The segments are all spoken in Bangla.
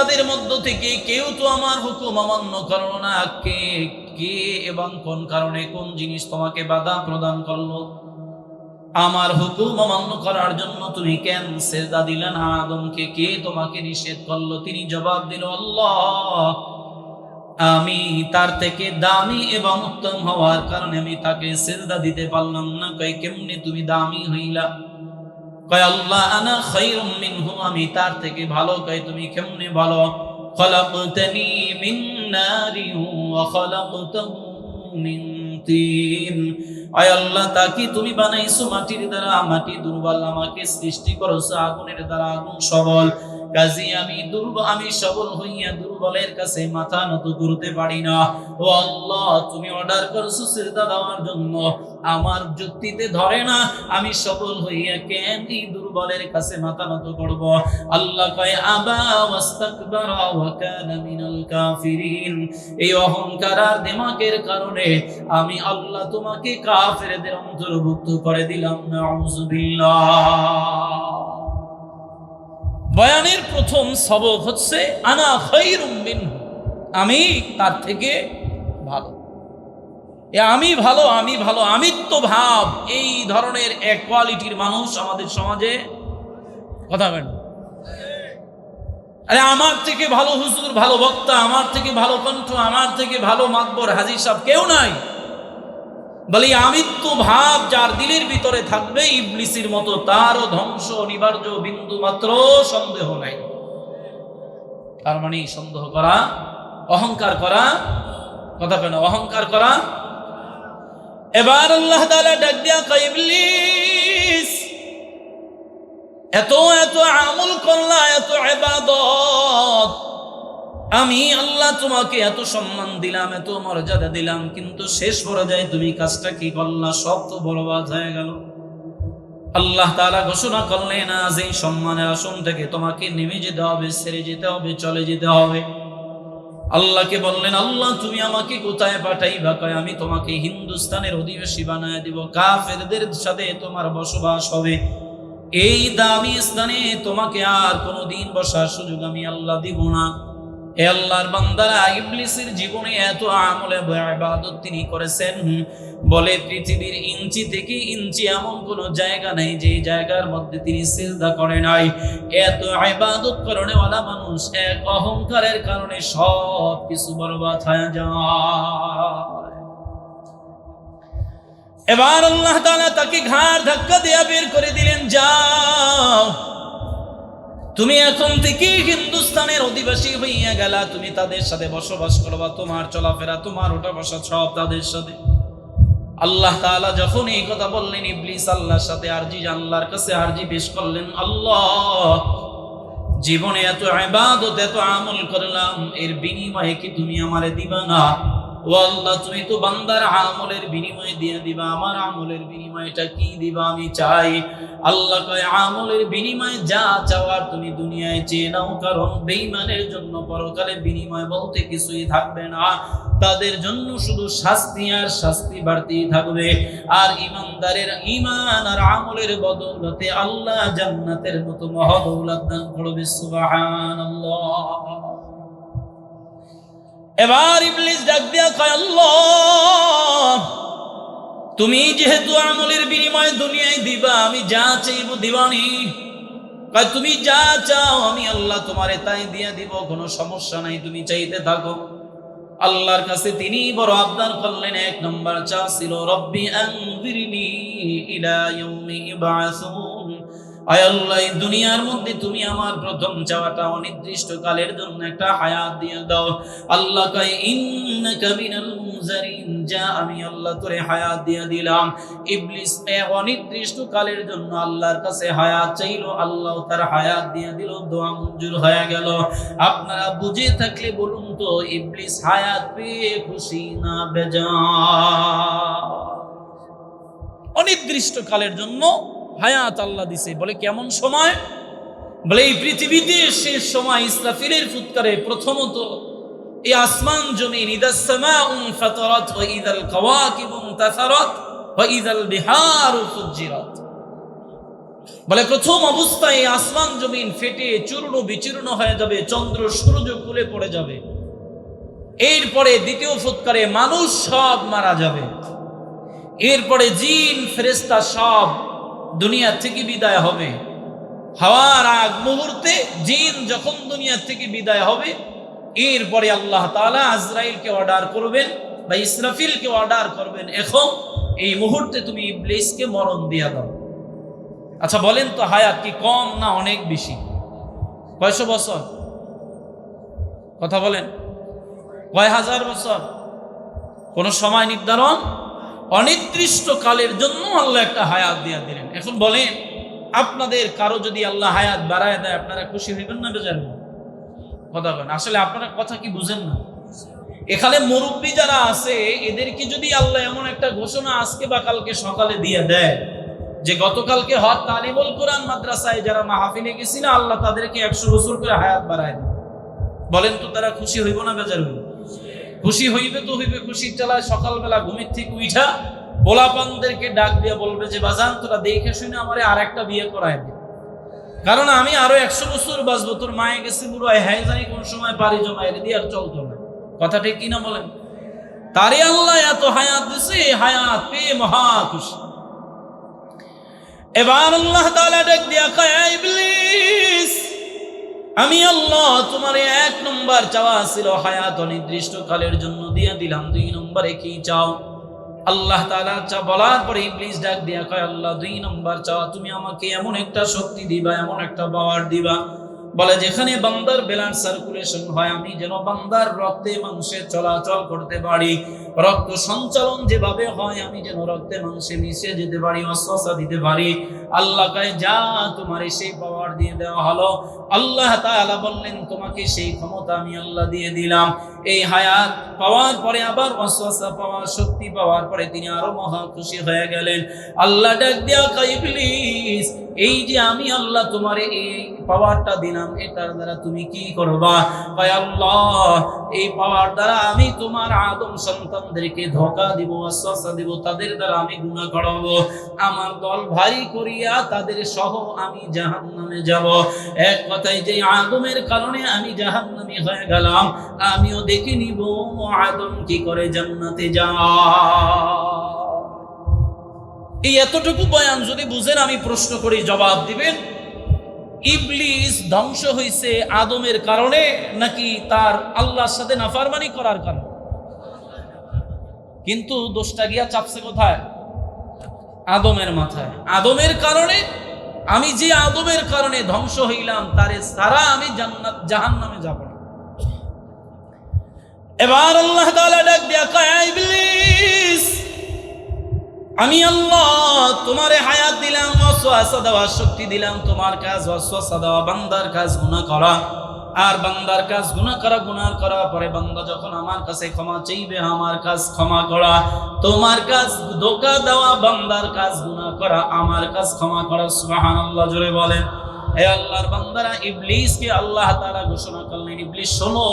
ফেরেশতাদের মধ্য থেকে কেউ তো আমার হুকুম অমান্য করলো না। কে কে এবং কোন কারণে কোন জিনিস তোমাকে বাধা প্রদান করলো? আমার হুকুম অমান্য করার জন্য তুমি কেন সিজদা দিলে না আদমকে? কে তোমাকে নিষেধ করলো? তিনি জবাব দিল, আল্লাহ, আমি তার থেকে দামি এবং উত্তম হওয়ার কারণে আমি তাকে সিজদা দিতে পারলাম না। কয়, কেমনে তুমি দামি হইলা? কয়, আল্লাহ, আনা খায়রুম মিনহু, আমি তার থেকে ভালো। কয়, তুমি কেমনে ভালো? খলাকতানি মিন নারিন ওয়া খলাকতাহু মিন তিন। আয় আল্লাহ, তাকে তুমি বানাইছো মাটির দ্বারা, মাটি দুর্বল, আমাকে সৃষ্টি করেছো আগুনের দ্বারা, আগুন সবল। কাজী আমি দুর্বল, আমি সবল হইয়া দুর্বলের কাছে মাথা নত করতে পারি না। ও আল্লাহ, তুমি অর্ডার করেছো সিজদা দেওয়ার জন্য, আমার যুক্তিতে ধরে না। আমি সবল হইয়া কেন এই দুর্বলের কাছে মাথা নত করব? আল্লাহ কয়, আবা ওয়াস্তাকবারা ওয়া কানা মিনাল কাফিরিন। এই অহংকার আর দিমাগের কারণে আমি আল্লাহ তোমাকে কাফেরদের অন্তর্ভুক্ত করে দিলাম। নাউযুবিল্লাহ। বয়ানের প্রথম সবক হচ্ছে আনা খায়রুম মিনহু, আমি তার থেকে ভালো। আমি ভালো, আমি ভালো, আমিত্ব ভাব, এই ধরনের এক কোয়ালিটির মানুষ আমাদের সমাজে কথা বলেন। আরে আমার থেকে ভালো হুজুর, ভালো বক্তা, আমার থেকে ভালো কণ্ঠ, আমার থেকে ভালো মাতবর হাজী সাহেব কেউ নাই। বলি আমিত্ব ভাব যার দিলের ভিতরে থাকবে, ইবলিসের মতো তারও ধ্বংস অনিবার্য, বিন্দু মাত্র সন্দেহ নাই। তার মানে সন্দেহ করা, অহংকার করা, কথা কেন, অহংকার করা। এবার আল্লাহ তাআলা ডাক দিয়া কয়, ইবলিস, এত এত আমল করলা, এত ইবাদত, আমি আল্লাহ তোমাকে এত সম্মান দিলাম, এত মর্যাদা দিলাম, কিন্তু শেষ পর্যায়ে তুমি কাজটা কি করলা? সব তো বরবাদ হয়ে গেল। আল্লাহ তাআলা ঘোষণা করলেন, আজ এই সম্মানের আসন থেকে তোমাকে নেমে যেতে হবে, ছেড়ে যেতে হবে, চলে যেতে হবে। আল্লাহকে বললেন, আল্লাহ তুমি আমাকে কোথায় পাঠাইবা? কয়, আমি তোমাকে হিন্দুস্তানের অধিবাসী বানায় দিব, কাফেরদের সাথে তোমার বসবাস হবে, এই দামি স্থানে তোমাকে আর কোনোদিন বসার সুযোগ আমি আল্লাহ দিব না। হে আল্লাহর বান্দারা, ইবলিসের জীবনে এত আমলে ইবাদত তিনি করেছেন, বলে পৃথিবীর ইঞ্চি থেকে ইঞ্চি এমন কোন জায়গা নেই যে জায়গার মধ্যে তিনি সিজদা করে নাই। এত ইবাদত করনে ওয়ালা মানুষ এক অহংকারের কারণে সব কিছু বরবাদ হয়ে যায়। এবার আল্লাহ তাআলা তাকে ঘাড় ধাক্কা দিয়ে বের করে দিলেন, যাও, তুমি এখন থেকে হিন্দুস্তানের অধিবাসী হইয়া গেলা, তুমি তাদের সাথে বসবাস করবা, তোমার চলাফেরা, তোমার ওঠা বসা সব তাদের সাথে। আল্লাহ তাআলা যখন এই কথা বললেন, ইবলিস আল্লাহর সাথে আরজি, আল্লাহর কাছে আরজি পেশ করলেন, আল্লাহ, জীবনে এত ইবাদত, এত আমল করলাম, এর বিনিময়ে কি তুমি আমারে দিবা না? ও আল্লাহ, তুমি তো বান্দার আমলের বিনিময়ে দিয়ে দিবা, আমার আমলের বিনিময়টা কি দিবা? আমি চাই। আল্লাহ কয়, আমলের বিনিময়ে যা চাওয়ার তুমি দুনিয়ায় চেয়ে নাও, কারণ বেঈমানের জন্য পরকালে বিনিময় বলতে কিছুই থাকবে না, তাদের জন্য শুধু শাস্তি আর শাস্তি বাড়তেই থাকবে। আর ইমানদারের ঈমান আর আমলের বদৌলতে আল্লাহ জান্নাতের মতো মহাদৌলত দান করবে। সুবহানাল্লাহ। এবার ইবলিস ডাক দিয়া কয়, আল্লাহ, তুমি যেহেতু আমলের বিনিময়ে দুনিয়ায় দিবা, আমি যা চাইব দিবানি। কয়, তুমি যা চাও আমি আল্লাহ তোমারে তাই দিয়া দিব, কোনো সমস্যা নাই, তুমি চাইতে থাকো। আল্লাহর কাছে তিনি বড় আবদার করলেন। এক নম্বর চা ছিল, রব্বি আনজিরনি ইলা ইয়াউমি ইবআসুন। আয় আল্লাহ, এই দুনিয়ার মধ্যে তুমি আমার প্রথম চাওয়াটা অনির্দিষ্ট কালের জন্য একটা হায়াত দিয়ে দাও। আল্লাহ কয়, ইন্নাকা মিনাল মুনজারিন, যা আমি আল্লাহ তোরে হায়াত দিয়ে দিলাম। ইবলিস অনির্দিষ্ট কালের জন্য আল্লাহর কাছে হায়াত চাইলো, আল্লাহ তার হায়াত দিয়ে দিল, দোয়া মঞ্জুর হয়ে গেল। আপনারা বুঝে থাকলে বলুন তো, ইবলিস হায়াত পেয়ে খুশি না বেজার? অনির্দিষ্ট কালের জন্য হায়াত আল্লাহ দিছে। বলে কেমন সময়? বলে এই পৃথিবীতে শেষ সময়, ইসরাফিলের ফুৎকারে প্রথমত এই আসমান জমিন, ইদাস সামাউন ফাতারাত ওয়া ইদাল কাওয়াকিবু ইনতাসারাত ওয়া ইদাল বিহারু ফুজ্জিরাত, বলে প্রথম অবস্থায় আসমান জমিন ফেটে চূর্ণ বিচূর্ণ হয়ে যাবে, চন্দ্র সূর্য খুলে পড়ে যাবে। এরপরে দ্বিতীয় ফুৎকারে মানুষ সব মারা যাবে। এরপরে জিন ফেরেশতা সব দুনিয়া থেকে বিদায় হবে। হওয়ার আগ মুহূর্তে জিন যখন দুনিয়া থেকে বিদায় হবে, এরপরে আল্লাহ তাআলা আজরাইলকে অর্ডার করবেন বা ইসরাফিলকে অর্ডার করবেন, এখন এই মুহূর্তে তুমি ইবলিসকে মরণ দিয়া দাও। আচ্ছা বলেন তো, হায়াত কি কম না অনেক বেশি? কয়শো বছর? কথা বলেন, কয় হাজার বছর? কোন সময় নির্ধারণ? অনির্দিষ্ট কালের জন্য আল্লাহ একটা হায়াত দিয়া দিলেন। এখন বলেন, আপনাদের কারো যদি আল্লাহ হায়াত বাড়ায় দেয়, আপনারা খুশি হইবেন না বেজার? কথা বলেন, আসলে আপনারা কথা কি বুঝেন না? এখানে মুরব্বী যারা আছে, এদেরকে যদি আল্লাহ এমন একটা ঘোষণা আজকে বা কালকে সকালে দিয়ে দেয় যে গতকালকে হক তালিমুল কোরআন মাদ্রাসায় যারা মাহফিলে গেছিল, আল্লাহ তাদেরকে 100 বছর করে হায়াত বাড়ায় দেবে, বলেন তো তারা খুশি হইব না বেজার হইব? খুশি হইবে তো হইবে। খুশির চালায় সকালবেলা ঘুমের থেকে উঠা পোলাপানদেরকে ডাক দিয়ে বলবে যে বাজান তোরা দেখে শুনে আমারে আর একটা বিয়ে করায় দে, কারণ আমি আরো 100 বছর বাঁচবো। তোর মায়ে গেছে বুড়ো, হ্যাঁ জানি কোন সময় পারি জমায় দিয়ে আর চলতো না। কথা ঠিক কিনা বলেন? তারে আল্লাহ এত হায়াত দিছে, হায়াত পেয়ে মহা খুশি। এবার আল্লাহ তাআলা ডাক দিয়া কয়, ইবলিস আমি আল্লাহ তোমার 1 নম্বর চাওয়া ছিল হায়াত অনির্দিষ্ট কালের জন্য দিয়া দিলাম, 2 নম্বরে কি চাও? আল্লাহ তাআলা বলার পরে ইবলিস ডাক দিয়া কয়, আল্লাহ 2 নম্বর চাওয়া তুমি আমাকে এমন একটা শক্তি দিবা, এমন একটা পাওয়ার দিবা, বলে যেখানে বান্দার ব্লাড সার্কুলেশন হয়, আমি যেন বান্দার রক্তে মাংসে চলাচল করতে পারি, রক্ত সঞ্চালন যেভাবে হয় আমি যেন রক্তে মাংসে মিশে যেতে পারি, ওয়াসওয়াসা দিতে পারি। আল্লাহ কয় যা, তোমার সেই পাওয়ার দিয়ে দেওয়া হলো। আল্লাহ তাআলা বললেন তোমাকে সেই ক্ষমতা আমি আল্লাহ দিয়ে দিলাম। এই হায়াত পাওয়ার পরে আবার ওয়াসওয়াসা পাওয়ার শক্তি পাওয়ার পরে তিনি আরো মহা খুশি হয়ে গেলেন। আল্লাহ ডাক দিয়া কয়, ইবলিস এই যে আমি আল্লাহ তোমার এই পাওয়ারটা দিলাম, এটার দ্বারা তুমি কি করবা? কয় আল্লাহ এই পাওয়ার দ্বারা আমি তোমার আদম সন্তানদেরকে ধোঁকা দিব, ওয়াসওয়াসা দিব, তাদের দ্বারা আমি গুনাহ করাবো, আমার দল ভারী করিয়া তাদের সহ আমি জাহান্নামে যাব। এক কথায় যে আদমের কারণে আমি জাহান্নামী হয়ে গেলাম, আমিও দেখে নিব আদম কি করে জান্নাতে যায়। এই এতটুকু বয়ান যদি বুঝেন, আমি প্রশ্ন করি জবাব দিবেন, ইবলিস ধ্বংস হয়েছে আদমের কারণে নাকি তার আল্লাহর সাথে নাফরমানি করার কারণে? কিন্তু দোষটা গিয়া চাপছে কোথায়? আদমের মাথায়। আদমের কারণে, আমি যে আদমের কারণে ধ্বংস হইলাম, তারে সারা আমি জান্নাত জাহান্নামে যাব না। এবার আল্লাহ তাআলা ডাক দিয়া কয়, ইবলিস আমি আল্লাহ তোমারে হায়াত দিলাম, ওয়াসওয়াসা দেওয়ার শক্তি দিলাম, তোমার কাজ ওয়াসওয়াসা দেওয়া, বান্দার কাজ গুনাহ করা। আর বান্দার কাজ গুনাহ করা, গুনাহ করার পরে বান্দা যখন আমার কাছে ক্ষমা চাইবে, আমার কাজ ক্ষমা করা। তোমার কাজ ধোঁকা দেওয়া, বান্দার কাজ গুনাহ করা, আমার কাজ ক্ষমা করা। সুবহানাল্লাহ, জোরে বলেন। হে আল্লাহর বান্দারা, ইবলিসকে আল্লাহ তাআলা ঘোষণা করলেন, ইবলিস শোনো,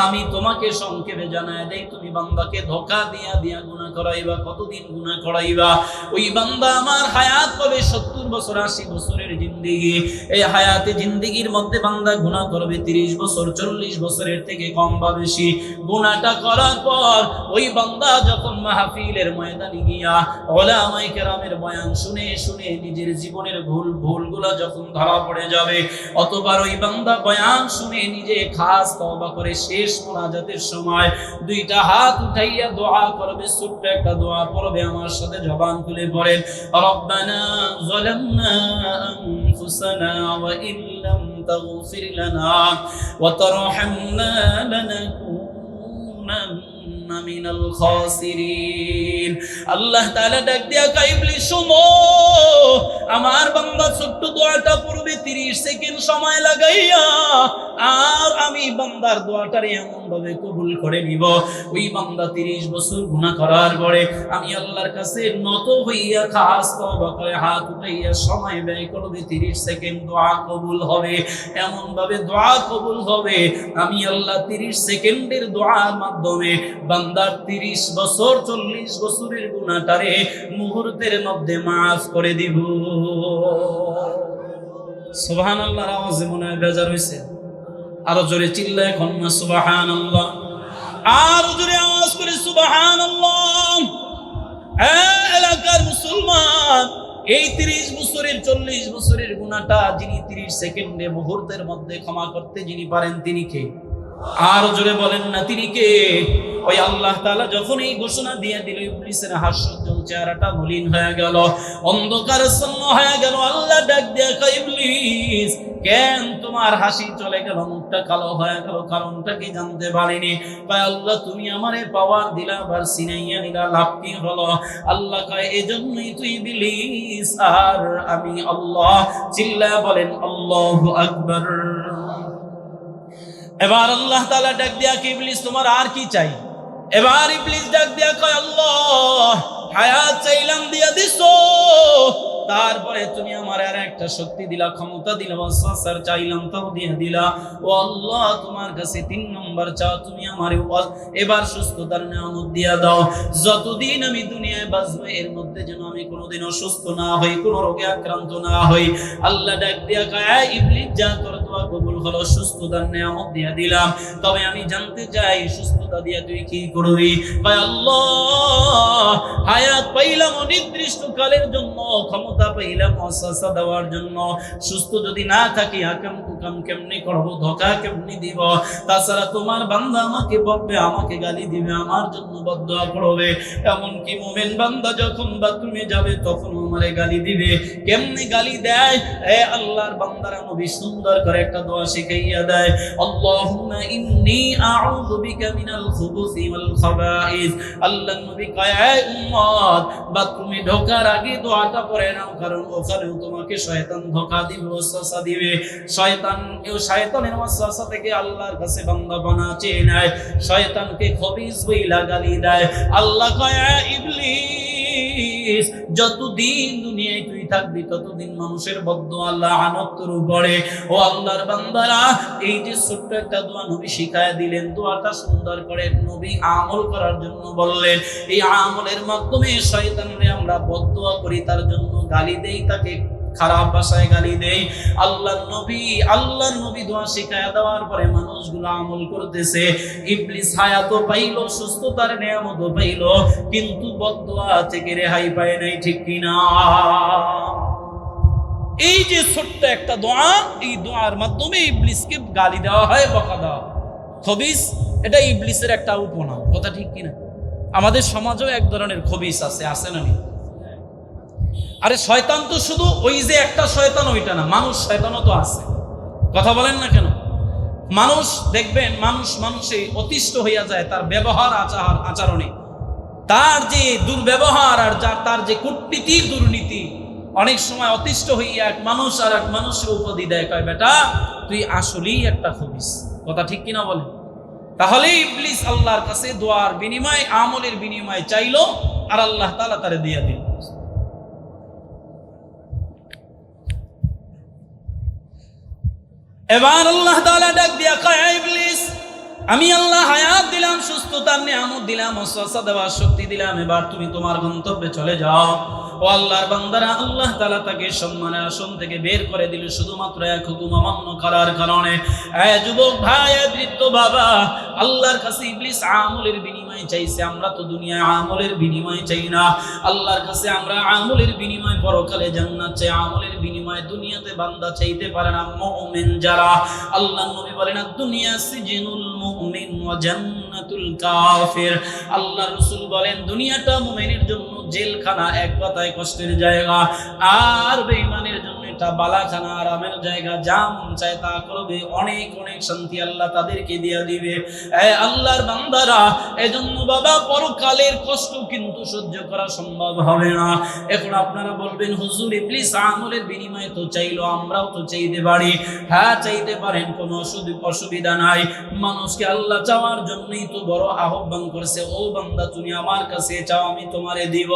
আমি তোমাকে সংক্ষেপে জানায় দেই, তুমি বান্দাকে ধোঁকা দিয়া দিয়া গুনাহ করাইবা। কতদিন গুনাহ করাইবা? ওই বান্দা আমার হায়াত পাবে 70 বছর, 80 বছরের জিন্দেগি। এই হায়াতে জিন্দেগির মধ্যে বান্দা গুনাহ করবে 30 বছর, 40 বছরের থেকে কম বা বেশি। গুনাহটা করার পর ওই বান্দা যখন মাহফিলের ময়দানে গিয়া উলামায়ে কেরামের বয়ান শুনে শুনে নিজের জীবনের ভুলগুলো যখন ধরা পড়ে যাবে, অতবার ওই বান্দা বয়ান শুনে নিজে খাস তওবা করে শেষ মুনাজাতের সময় 2টা হাত উঠাইয়া দোয়া করবে, ছোট্ট একটা দোয়া পড়বে। আমার সাথে জবান খুলে পড়েন, রব্বানা যালামনা আনফুসানা ওয়া ইল্লাম তাগফির লানা ওয়া তারহামনা লানাকুনান্না মিনাল খাসিরিন। আল্লাহ তাআলা ডাক দিয়া কয়, ইবলিস শোনো, আমার বান্দা ছোট্ট দোয়াটা পড়বে 30 সেকেন্ড সময় লাগাইয়া, আর আমি বান্দার দোয়াটারে এমন ভাবে কবুল করে নিব, ওই বান্দা 30 বছর গুনাহ করার পরে আমি আল্লাহর কাছে নত হইয়া খাস তওবা করে হাত উঠাইয়া সময় ব্যয় করবে, 30 সেকেন্ড দোয়া কবুল হবে। এমন ভাবে দোয়া কবুল হবে, আমি আল্লাহ 30 সেকেন্ডের দোয়ার মাধ্যমে বান্দার 30 বছর 40 বছরের গুনাহটারে মুহূর্তের মধ্যে মাফ করে দিব। সুবহানাল্লাহর আওয়াজে মনে হয় বেজার হইছে, আরো জোরে চিল্লায় এখন না সুবহানাল্লাহ, আরো জোরে আওয়াজ করে সুবহানাল্লাহ। এলাকার মুসলমান, এই 30 বছরের 40 বছরের গুনাহটা যিনি 30 সেকেন্ডে মুহূর্তের মধ্যে ক্ষমা করতে যিনি পারেন তিনি কে? আর জোরে বলেন না তিনি কে? ওই আল্লাহ তাআলা যখন এই ঘোষণা দিয়ে দিল, ইবলিসের হাস্যোজ্জ্বল চেহারাটা মলিন হয়ে গেল, অন্ধকারাচ্ছন্ন হয়ে গেল। আল্লাহ ডাক দিয়ে কয়, ইবলিস কেন তোমার হাসি চলে গেল, মুখটা কালো হয়ে গেল, কারণটা কি জানতে পারিনি? কয় আল্লাহ তুমি আমারে পাওয়ার দিলা, আবার সিনাইয়া নিলা, লাভ কি হলো? আল্লাহ কয় এজন্যই তুই ইবলিস আর আমি আল্লাহ। চিল্লায়া বলেন আল্লাহু আকবার। এবার আল্লাহ তাআলা ডাক দিয়া কি, ইবলিস তোমার আর কি চাই? এবার ইবলিস ডাক দিয়া কয় আল্লাহ হায়াত চাইলাম দিয়া দিছো, তারপরে তুমি আমার আর একটা শক্তি দিলা, ক্ষমতা দিলা, ওয়াসওয়াসার চাইলাম তাও দিয়ে দিলা। ও আল্লাহ তোমার কাছে 3 নম্বর চাও, তুমি আমারে এবার সুস্থতার নিয়ামত দিয়া দাও। যতদিন আমি দুনিয়ায় বাঁচবো এর মধ্যে যেন আমি কোনোদিন অসুস্থ না হই, কোনো রোগে আক্রান্ত না হই। আল্লাহ ডাক দিয়া কয় ইবলিস যা তোর দোয়া কবুল হলো, সুস্থতার নিয়ামত দিয়া দিলাম, তবে আমি জানতে চাই সুস্থতা দিয়া তুই কি করবি? কয় আল্লাহ হায়াত পাইলাম অনির্দিষ্ট কালের জন্য, ক্ষমতা পাইলাম ওয়াসওয়াসা দেওয়ার জন্য, সুস্থ যদি না থাকি হাকাম কুকাম কেমনি করব, ধোঁকা কেমনি দিব? তাছাড়া তোমার বান্দা আমাকে বকবে, আমাকে গালি দিবে, আমার জন্য বদদোয়া করবে। এমনকি মুমিন বান্দা যখন বাথরুমে যাবে তখন আমারে গালি দিবে। কেমনি গালি দেয়? আল্লাহর বান্দারা নবী সুন্দর করে একটা দোয়া শিখাইয়া দেয়, আল্লাহুম্মা ইন্নী আউযু বিকা মিনাল খুবুসি ওয়াল খাবাইস। আল্লাহর নবী কয় হে উম্মত, বাথরুমে ঢোকার আগে দোয়াটা পড়ে নাও, কারণ ওখানেও তোমাকে শয়তান ধোঁকা দিবে, ওয়াসওয়াসা দিবে। শয়তানের ওয়াসওয়াসা থেকে আল্লাহর কাছে বান্দা পানা চেয়ে নেয়, শয়তানকে খবিস বইলা গালি দেয়। আল্লাহ কয় ইবলিস যতদিন দুনিয়ায় তুই থাকবি ততদিন মানুষের বদদোয়া লাআনত তোর উপরে। ও আল্লাহর বান্দারা, এই যে ছোট্ট একটা দোয়া নবী শিখায়া দিলেন, দোয়াটা সুন্দর করে নবী আমল করার জন্য বললেন। এই আমলের মাধ্যমে শয়তানরে আমরা বদদোয়া করি, তার জন্য গালি দেই, তাকে খারাপ ভাষায় গালি দেই। আল্লাহর নবী দোয়া শিখায়া দেওয়ার পরে মানুষগুলো আমল করতেছে। ইবলিস হায়াতও পাইল, সুস্থতার নিয়ামতও পাইল, কিন্তু বদদোয়া থেকে রেহাই পায় নাই, ঠিক কিনা? এই যে ছোট্ট একটা দোয়া, এই দোয়ার মাধ্যমে ইবলিসকে গালি দেওয়া হয়, বকা দেওয়া। খবিস এটা ইবলিসের একটা উপনাম, কথা ঠিক কিনা? আমাদের সমাজেও এক ধরনের খবিস আছে না? আরে শয়তান তো শুধু ওই যে একটা শয়তান ওইটা না, মানুষ শয়তানও তো আছে, কথা বলেন না কেন? মানুষ দেখবেন, মানুষে অতিষ্ঠ হইয়া যায় তার ব্যবহার আচরণে, তার যে দুর্ব্যবহার আর তার যে কূটনীতি দুর্নীতি। অনেক সময় অতিষ্ঠ হইয়া এক মানুষ আর এক মানুষের উপাধি দেয়, কয় বেটা তুই আসলেই একটা খবিস, কথা ঠিক কিনা বলেন? তাহলে ইবলিস আল্লাহর কাছে দোয়ার বিনিময়, আমলের বিনিময় চাইলো, আর আল্লাহ তাআলা তারে দিয়া দিল। এবার আল্লাহ তাআলা ডাক দিয়া কয় ইবলিস আমি আল্লাহ হায়াত দিলাম, সুস্থতার নিয়ামত দিলাম, ওয়াসওয়াসা দেওয়ার শক্তি দিলাম, এবার তুমি তোমার গন্তব্যে চলে যাও। ও আল্লাহর বান্দারা, আল্লাহ তাআলা তাকে সম্মানের আসন থেকে বের করে দিল শুধুমাত্র এক হুকুম অমান্য করার কারণে। যুবক ভাই, বৃদ্ধ বাবা, আল্লাহর কাছে ইবলিস আমলের বিনিময় চাইছে। আমরা তো দুনিয়ায় আমলের বিনিময় চাই না, আল্লাহর কাছে আমরা আমলের বিনিময় পরকালে জান্নাত চাই, আমলের বিনিময় দুনিয়াতে বান্দা চাইতে পারে না। মুমিন যারা, আল্লাহর নবী বলেন দুনিয়া সিজনুল মুমিন ওয়া জান্নাতুল কাফির। আল্লাহর রাসূল বলেন দুনিয়াটা মুমিনের জন্য জেলখানা, এক কথায় কষ্টের জায়গা, আর বেঈমানের জন্য এটা বালাখানা, আরামের জায়গা। যা মন চায় তা করবে, অনেক অনেক শান্তি আল্লাহ তাদেরকে দিয়ে দিবে। আল্লাহর বান্দারা, এজন্য বাবা পরকালের কষ্ট কিন্তু সহ্য করা সম্ভব হবে না। এখন আপনারা বলবেন হুজুর ইবলিস আমলের বিনিময়ে তো চাইলো, আমরাও তো চাইতে পারি। হ্যাঁ চাইতে পারেন, কোনো অসুবিধা নাই। মানুষকে আল্লাহ চাওয়ার জন্যই তো বড় আহ্বান করেছে, ও বান্দা তুমি আমার কাছে চাও, আমি তোমারে দিব।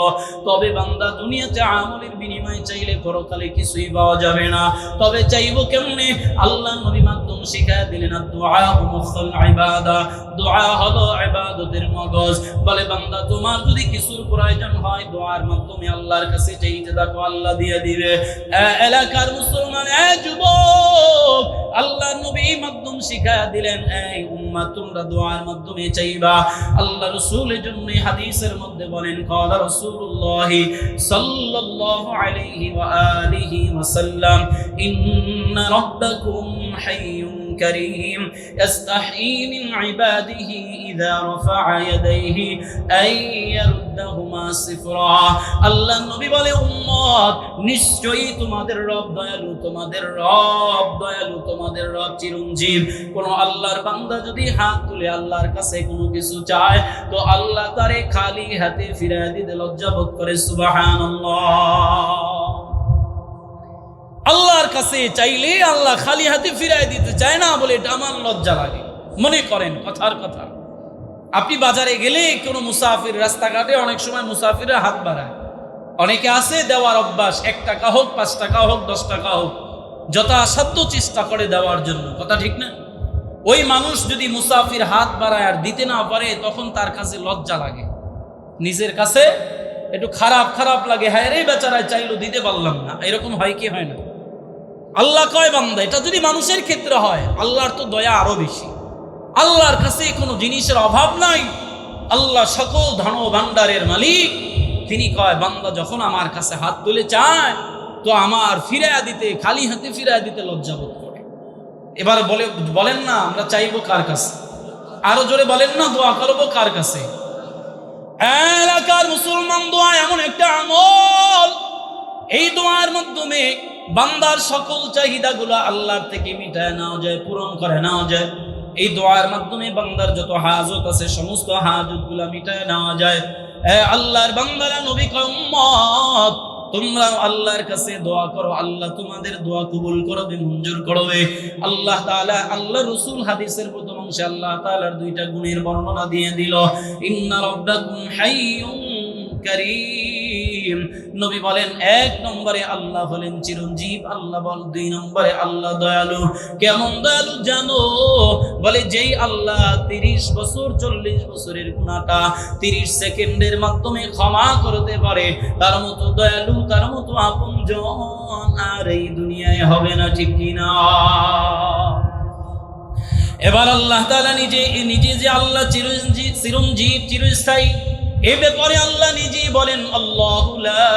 তবে বান্দা দুনিয়াতে আমলের বিনিময়ে চাইলে পরকালে কিছুই পাওয়া যাবে না। তবে চাইবো কেমনে? আল্লাহ নবী মাধ্যম শিখায় দিলেন, দুআ মুখল ইবাদা, দোয়া হলো ইবাদতের মগজ। বলে বান্দা তোমার যদি কিছুর প্রয়োজন হয় দোয়ার মাধ্যমে আল্লাহর কাছে চাইতে থাকো, আল্লাহ দিয়ে দিবে। এলাকার মুসলমান, যুবক, আল্লাহ নবী মাধ্যম শিখায়া দিলেন, এই উম্মাত তোমরা দোয়ার মাধ্যমে চাইবা। আল্লাহ রাসূলের জন্য হাদিসের মধ্যে বলেন, قال رسول الله صلى الله عليه وآله وسلم إن ربكم حي كريم يستحيي من عباده إذا رفع يديه أن يردهما صفرا। আল্লাহ নবী বলে, উম্মত নিশ্চয়ই তোমাদের রব দয়ালু, তোমাদের রব দয়ালু, তোমাদের রব চিরঞ্জীব। কোন আল্লাহর বান্দা যদি হাত তুলে আল্লাহর কাছে কোনো কিছু চায় তো আল্লাহ তারে খালি হাতে ফিরিয়ে দিতে লজ্জা বোধ করে। সুবহানাল্লাহ। আল্লাহর কাছে চাইলে আল্লাহ খালি হাতে ফিরাই দিতে চায় না বলে এটা আমার লজ্জা লাগে। মনে করেন কথার কথা, আপনি বাজারে গেলে কোনো মুসাফির রাস্তাঘাটে অনেক সময় মুসাফিররা হাত বাড়ায়। অনেকে আছে দেওয়ার অভ্যাস, 1 টাকা হোক, 5 টাকা হোক, 10 টাকা হোক, যথাসাধ্য চেষ্টা করে দেওয়ার জন্য। কথা ঠিক না? ওই মানুষ যদি মুসাফির হাত বাড়ায় আর দিতে না পারে তখন তার কাছে লজ্জা লাগে, নিজের কাছে একটু খারাপ খারাপ লাগে। হ্যাঁ রে বেচারায় চাইলো দিতে পারলাম না, এরকম হয় কি হয় না? আল্লাহ কয় বান্দা এটা যদি মানুষের ক্ষেত্রে হয়, আল্লাহর তো দয়া আরো বেশি। আল্লাহর কাছে কোনো জিনিসের অভাব নাই, আল্লাহ সকল ধন ভান্ডারের মালিক। তিনি কয় বান্দা যখন আমার কাছে হাত তুলে চায় তো আমার ফিরাইয়া দিতে, খালি হাতে ফিরাইয়া দিতে লজ্জাবোধ করে। এবার বলেন না আমরা চাইবো কার কাছে? আরো জোরে বলেন না, দোয়া করবো কার কাছে? এলাকার মুসলমান, দোয়া এমন একটা আমল, এই দোয়ার মাধ্যমে বান্দার সকল চাহিদাগুলো আল্লাহর থেকে মিটায় নেওয়া যায়, পূরণ করে নেওয়া যায়। এই দোয়ার মাধ্যমে বান্দার যত হাজত আছে সমস্ত হাজতগুলো মিটায় নেওয়া যায়। আল্লাহর বান্দারা, নবী কয় উম্মত তোমরা আল্লাহর কাছে দোয়া করো, আল্লাহ তোমাদের দোয়া কবুল করবে, মঞ্জুর করবে। আল্লাহ তাআলা, আল্লাহ রাসূল হাদিসের প্রথম অংশে আল্লাহ তাআলার 2টা গুণের বর্ণনা দিয়ে দিল। ইন্না রাব্বাকুম হাইয়ুন কারীম। নবী বলেন 1 নম্বরে আল্লাহ হলেন চিরঞ্জীব, আল্লাহ বল 2 নম্বরে আল্লাহ দয়ালু। কেমন দয়ালু জানো? বলে যেই আল্লাহ 30 বছর 40 বছরের গুনাহটা 30 সেকেন্ডের মাধ্যমে ক্ষমা করতে পারে, তার মতো দয়ালু, তার মতো আপনজন আর এই দুনিয়ায় হবে না, ঠিক কিনা? এবার আল্লাহ তাআলা নিজে যে আল্লাহ চিরঞ্জীব চিরস্থায়ী, এ ব্যাপারে আল্লাহ নিজেই বলেন, আল্লাহু লা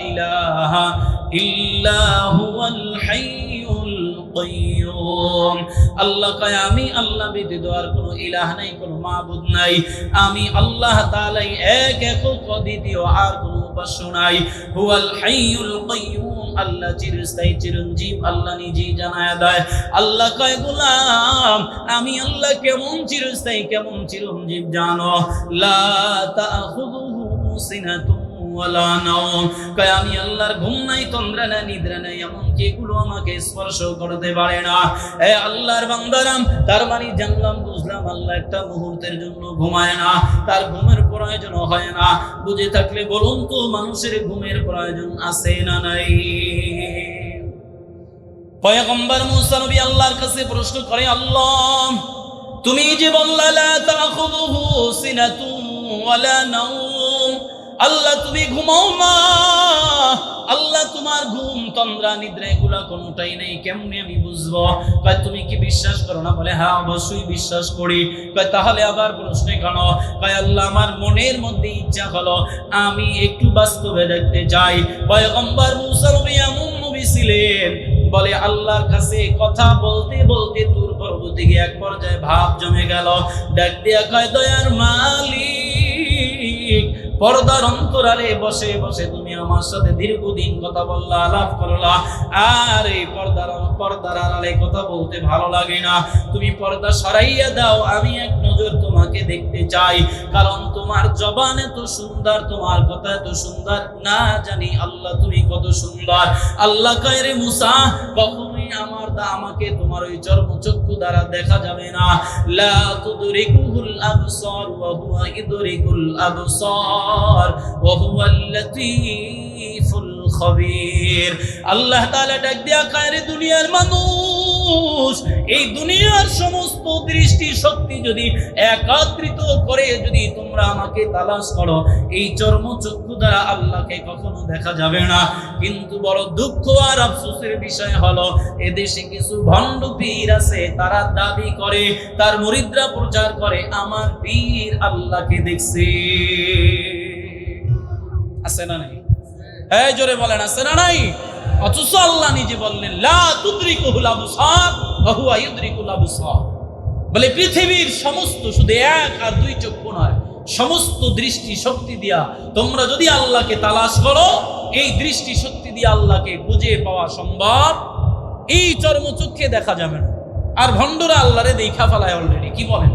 ইলাহা ইল্লা হুয়াল হাইয়ুল কাইয়্যুম। আল্লাহ কয় আমি আল্লাহ ব্যতীত আর কোনো ইলাহ নাই, কোনো মাবুদ নাই। আমি আল্লাহ তাআলাই এক, একক, অদ্বিতীয়, আর কোনো উপাস্য নাই। হুয়াল হাইয়ুল কাইয়্যুম, আল্লাহ চিরস্থায়ী চিরঞ্জীব, আল্লাহ নিজেই জানায়া দেয়। আল্লাহ কয় গোলাম আমি আল্লাহ কেমন চিরস্থায়ী কেমন চিরঞ্জীব জানো? লা তাখুযুহু সিনাতুন ওয়ালা নাওম। কয় আমি আল্লাহর ঘুম নাই, তন্দ্রা নাই, নিদ্রা নাই, এমনকি এগুলো আমাকে স্পর্শ করতে পারে না। আল্লাহর বান্দারাম, তার মানে জানলাম বুঝলাম আল্লাহ একটা মুহূর্তের জন্য ঘুমায় না, তার ঘুমের প্রয়োজন হয় না। বুঝে থাকলে বলুন তো মানুষের ঘুমের প্রয়োজন আছে না নাই? পয়গম্বর মুসা নবী আল্লাহর কাছে প্রশ্ন করে, আল্লাহ তুমি যে বললা লা তাখুযুহু সিনাতুন ওয়ালা নাওম, আল্লাহ তুমি ঘুমাও না, আল্লাহ তোমার ঘুম তন্দ্রা নিদ্রা এগুলা কোনোটাই নেই, কেমনে আমি বুঝবো? কয় তুমি কি বিশ্বাস করো না? বলে হ্যাঁ অবশ্যই বিশ্বাস করি। কয় তাহলে আবার প্রশ্ন কেন? কয় আল্লাহ আমার মনের মধ্যে ইচ্ছা হলো আমি একটু বাস্তবে দেখতে চাই। পয়গম্বর মুসা নবী এমন নবী ছিলেন, বলে আল্লাহর কাছে কথা বলতে বলতে তুর পর্বত থেকে এক পর্যায়ে ভাব জমে গেল। ডাক দিয়া কয় দয়ার মালিক, পর্দার অন্তরালে বসে বসে তুমি আমার সাথে দীর্ঘদিন কথা বললা, আলাপ করলা, আর এই পর্দার আড়ালে কথা বলতে ভালো লাগে না। তুমি পর্দা সরাইয়া দাও, আমি এক নজর তোমাকে দেখতে চাই, কারণ তোমার জবান এত সুন্দর, তোমার কথা এত সুন্দর, না জানি আল্লাহ তুমি কত সুন্দর। আল্লাহ কয় রে মুসা কখনোই আমাকে তোমার ওই চর্মচক্ষু দ্বারা দেখা যাবে না। লা তুদরিকুল আবসার ওয়া হুয়া ইদরিকুল আবসার ওয়া হুয়াল লাতীফুল খবীর। আল্লাহ তাআলা ডাক দিয়া কয়, রে দুনিয়ার মানুষ, এই দুনিয়ার সমস্ত দৃষ্টি শক্তি যদি একত্রিত করে যদি তোমরা আমাকে তালাশ করো, এই চর্মচক্ষু দ্বারা আল্লাহকে কখনো দেখা যাবে না। কিন্তু বড় দুঃখ আর আফসোসের বিষয় হলো, এদেশে কিছু ভণ্ড পীর আছে, তারা দাবি করে, তার মুরিদরা প্রচার করে, আমার পীর আল্লাহকে দেখছে। আছে না নাই? এই জোরে বলেন, আছে না নাই? অথচ আল্লাহ নিজে বললেন, লা তুদরিকুল আবসার ওয়া হুয়া ইউদরিকুল আবসার। বলে পৃথিবীর সমস্ত, শুধু এক আর দুই চক্ষু নয়, সমস্ত দৃষ্টি শক্তি দিয়া তোমরা যদি আল্লাহকে তালাশ করো, এই দৃষ্টি শক্তি দিয়ে আল্লাহকে খুঁজে পাওয়া সম্ভব, এই চর্মচক্ষে দেখা যাবে না। আর ভণ্ডরা আল্লাহরে দেখা ফেলায় অলরেডি। কি বলেন?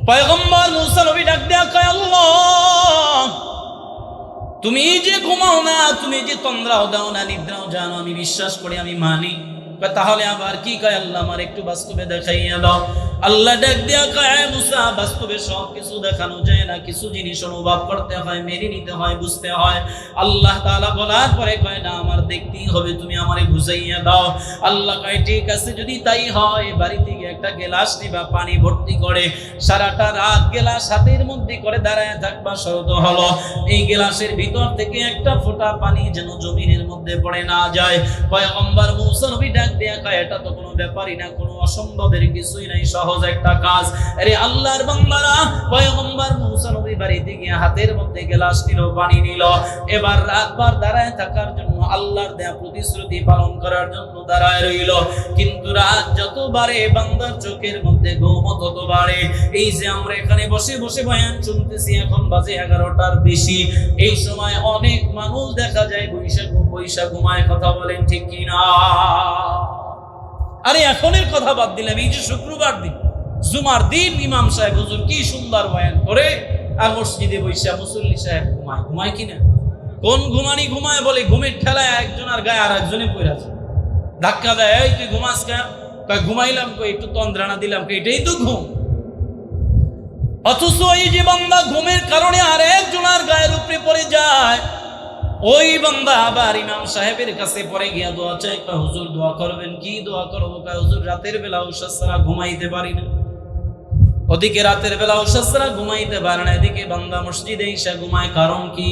পয়গম্বর মুসা নবী ডাক দেয়া কয়, আল্লাহ তুমি যে ঘুমাও না, তুমি যে তন্দ্রাও দাও না, নিদ্রাও জানো, আমি বিশ্বাস করি, আমি মানি। তাহলে আবার কি কয়, আল্লাহ আমার একটু বাস্তবে দেখাইয়া দাও। আল্লাহ ডাক দিয়া কয়, মুসা বাস্তবে সব কিছু দেখানো যায় না, কিছু জিনিস অনুভব করতে হয়, মেনে নিতে হয়, বুঝতে হয়। আল্লাহ তাআলা বলার পরে কয়, না আমার দেখতেই হবে, তুমি আমারে বুঝাইয়া দাও। আল্লাহ কয়, ঠিক আছে, যদি তাই হয় বাড়ি থেকে একটা গ্লাস নিবা, পানি ভর্তি করে সারাটা রাত গ্লাস হাতের মধ্যে করে দাঁড়ায় থাকবা। শর্ত হলো এই গ্লাসের ভিতর থেকে একটা ফোঁটা পানি যেন জমিনের মধ্যে পড়ে না যায়। পয়গম্বর মুসা নবী ডাক দেয়া কয়, এটা তো কোনো ব্যাপারই না, কোনো অসম্ভবের কিছুই নাই, সহজ একটা কাজ। আরে আল্লাহর বান্দারা, পয়গম্বর মুসা নবী বাড়িতে গিয়ে হাতের মধ্যে গ্লাস নিল, পানি নিল, এবার রাতবার দাঁড়ায় থাকার জন্য, আল্লাহর দেয়া প্রতিশ্রুতি পালন করার জন্য দাঁড়ায় রইল। কিন্তু রাত যত বাড়ে, বান্দার চোখের মধ্যে ঘুম তত বাড়ে। এই যে আমরা এখানে বসে বসে বয়ান শুনতেছি, এখন বাজে 11টার বেশি, এই সময় অনেক মানুষ দেখা যায় বৈশাখ ঘুমায়। কথা বলেন ঠিক কিনা? আরে এখনের কথা বাদ দিলাম, এই যে শুক্রবার দিন, জুমার দিন, ইমাম সাহেব হুজুর কি সুন্দর বয়ান করে, আর মসজিদে বৈশা মুসল্লি সাহেব ঘুমায় কিনা? কোন ঘুমানি ঘুমায়? বলে ঘুমের ঠেলায় একজন আর গায়ে আর একজনে পড়ে আছে, ধাক্কা দেয়, এই তুই ঘুমাস কেন? ঘুমাইলাম, একটু তন্দ্রানা দিলাম, এটাই তো ঘুম। অথচ এই যে বান্দা ঘুমের কারণে আর একজনের গায়ের উপরে পড়ে যায়, ওই বান্দা আবার ইমাম সাহেবের কাছে পরে গিয়া দোয়া চাই, হুজুর দোয়া করবেন। কি দোয়া করবো? হুজুর রাতের বেলা ঔষধ ছাড়া ঘুমাইতে পারি না। ওদিকে রাতের বেলা ঔষধ ছাড়া ঘুমাইতে পারে না, এদিকে বান্দা মসজিদে এসে ঘুমায়। কারণ কি?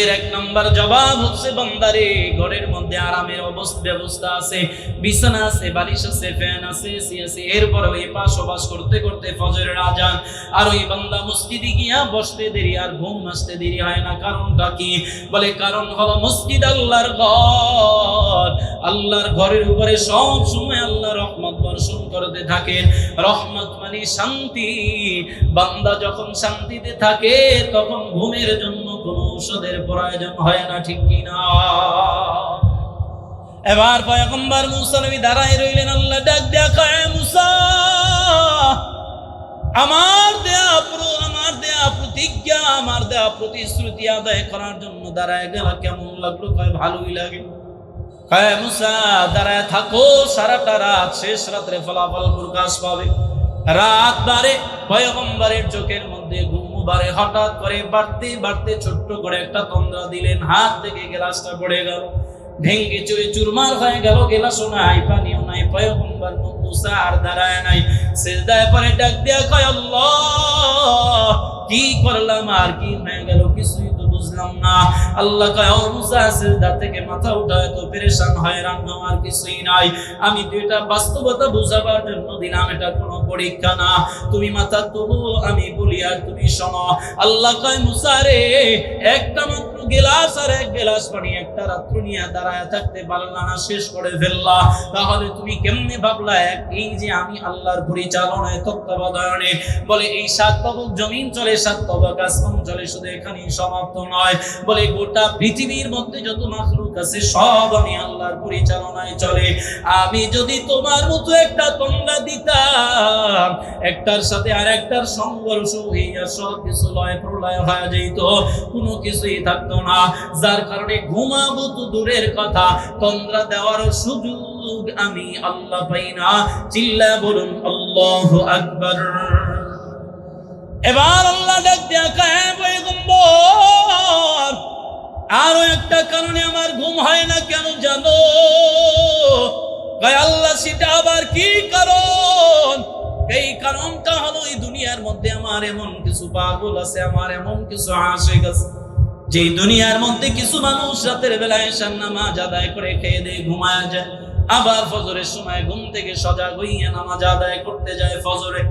এর এক নম্বর জবাব হচ্ছে, বান্দারে ঘরের মধ্যে আরামের ব্যবস্থা আছে, বিছানা আছে, বালিশ আছে, ফ্যান আছে, এসি আছে, এরপরে ওই পাশ ওপাশ করতে করতে ফজরের আজান, আর ওই বান্দা মসজিদে গিয়া বসতে দেরি আর ঘুম আসতে দেরি হয় না। কারণটা কি? বলে কারণ হলো মসজিদ আল্লাহর ঘর, আল্লাহর ঘরের উপরে সব সময় আল্লাহ রহমত বর্ষণ করতে থাকেন। রহমত মানে শান্তি। বান্দা যখন শান্তিতে থাকে, তখন ঘুমের জন্য কোনো ঔষধের প্রয়োজন হয় না। ঠিক কিনা? এবার পয়গম্বর মুসা নবী দাঁড়ায় রইলেন। আল্লাহ ডাক দেয়া কয়, মুসা আমার দেয়া প্রতিজ্ঞা, আমার দেয়া প্রতিশ্রুতি আদায় করার জন্য দাঁড়ায় গেল, কেমন লাগলো? কয় ভালোই লাগে। কয় মুসা দাঁড়ায় থাকো সারাটা রাত, শেষ রাত্রে ফলাফল প্রকাশ পাবে। রাত বাড়ে, পয়গম্বরের চোখের মধ্যে ঘুম বাড়ে। হঠাৎ করে বাড়তে বাড়তে ছোট্ট করে একটা তন্দ্রা দিলেন, হাত থেকে গ্লাসটা পড়ে গেল, ভেঙ্গে চুরে চুরমার হয়ে গেল। গ্লাসও নাই, পানিও নাই। পয়গম্বর মুসা আর দাঁড়ায় নাই, সিজদায় পড়ে ডাক দিয়া কয়, আল্লাহ কি করলাম আর কি হয়ে গেল, কিছুই তো বুঝলাম না। আল্লাহ কয়, ও মুসা সিজদা থেকে মাথা উঠায় তো পেরেশান হয়রান হওয়ার কিছুই নাই। আমি তো এটা বাস্তবতা বুঝাবার জন্য দিলাম, এটা কোনো পরীক্ষা না। তুমি মাথা তোলো, আমি বলি আর তুমি শোনো। আল্লাহ কয়, মুসা রে, একটা মাত্র গ্লাস আর এক গ্লাস পানি একটা রাত্র নিয়ে দাঁড়ায় থাকতে পারলা না, শেষ করে ফেললা। তাহলে তুমি কেমনে ভাবলা এই যে আমি আল্লাহর পরিচালনায়, তত্ত্বাবধানে, বলে এই 7 তবক জমিন চলে, 7 তবক আসমান চলে, শুধু এখানেই সমাপ্ত নয়। বলে গোটা পৃথিবীর মধ্যে যত মাখলুক আছে সব আমি আল্লাহর পরিচালনায় চলে। আমি যদি তোমার মতো একটা তন্দ্রা দিতাম, একটার সাথে আর একটার সংঘর্ষ হইয়া সব কিছু লয় প্রলয় হয়ে যেত, কোনো কিছুই থাকতো থাকতো না, যার কারণে ঘুমাবো তো দূরের কথা, তন্দ্রা দেওয়ার সুযোগ আমি আল্লাহ পাই না। চিল্লায়া বলুন আল্লাহু আকবার। এবার আল্লাহ ডাক দিয়া কয় পয়গম্বর, আরো একটা কারণে আমার ঘুম হয় না কেন জানো? কয় আল্লাহ, সেটা আবার কি কারণ? এই কারণটা হলো, এই দুনিয়ার মধ্যে আমার এমন কিছু পাগল আছে, আমার এমন কিছু আশিক আছে, যে দুনিয়ার মধ্যে কিছু মানুষ রাতের বেলায় এশার নামাজ আদায় করে খেয়ে দিয়ে ঘুমায় যায়, আবার ফজরের সময় ঘুম থেকে সজাগ হইয়া নামাজ আদায় করতে যায়, ফজরে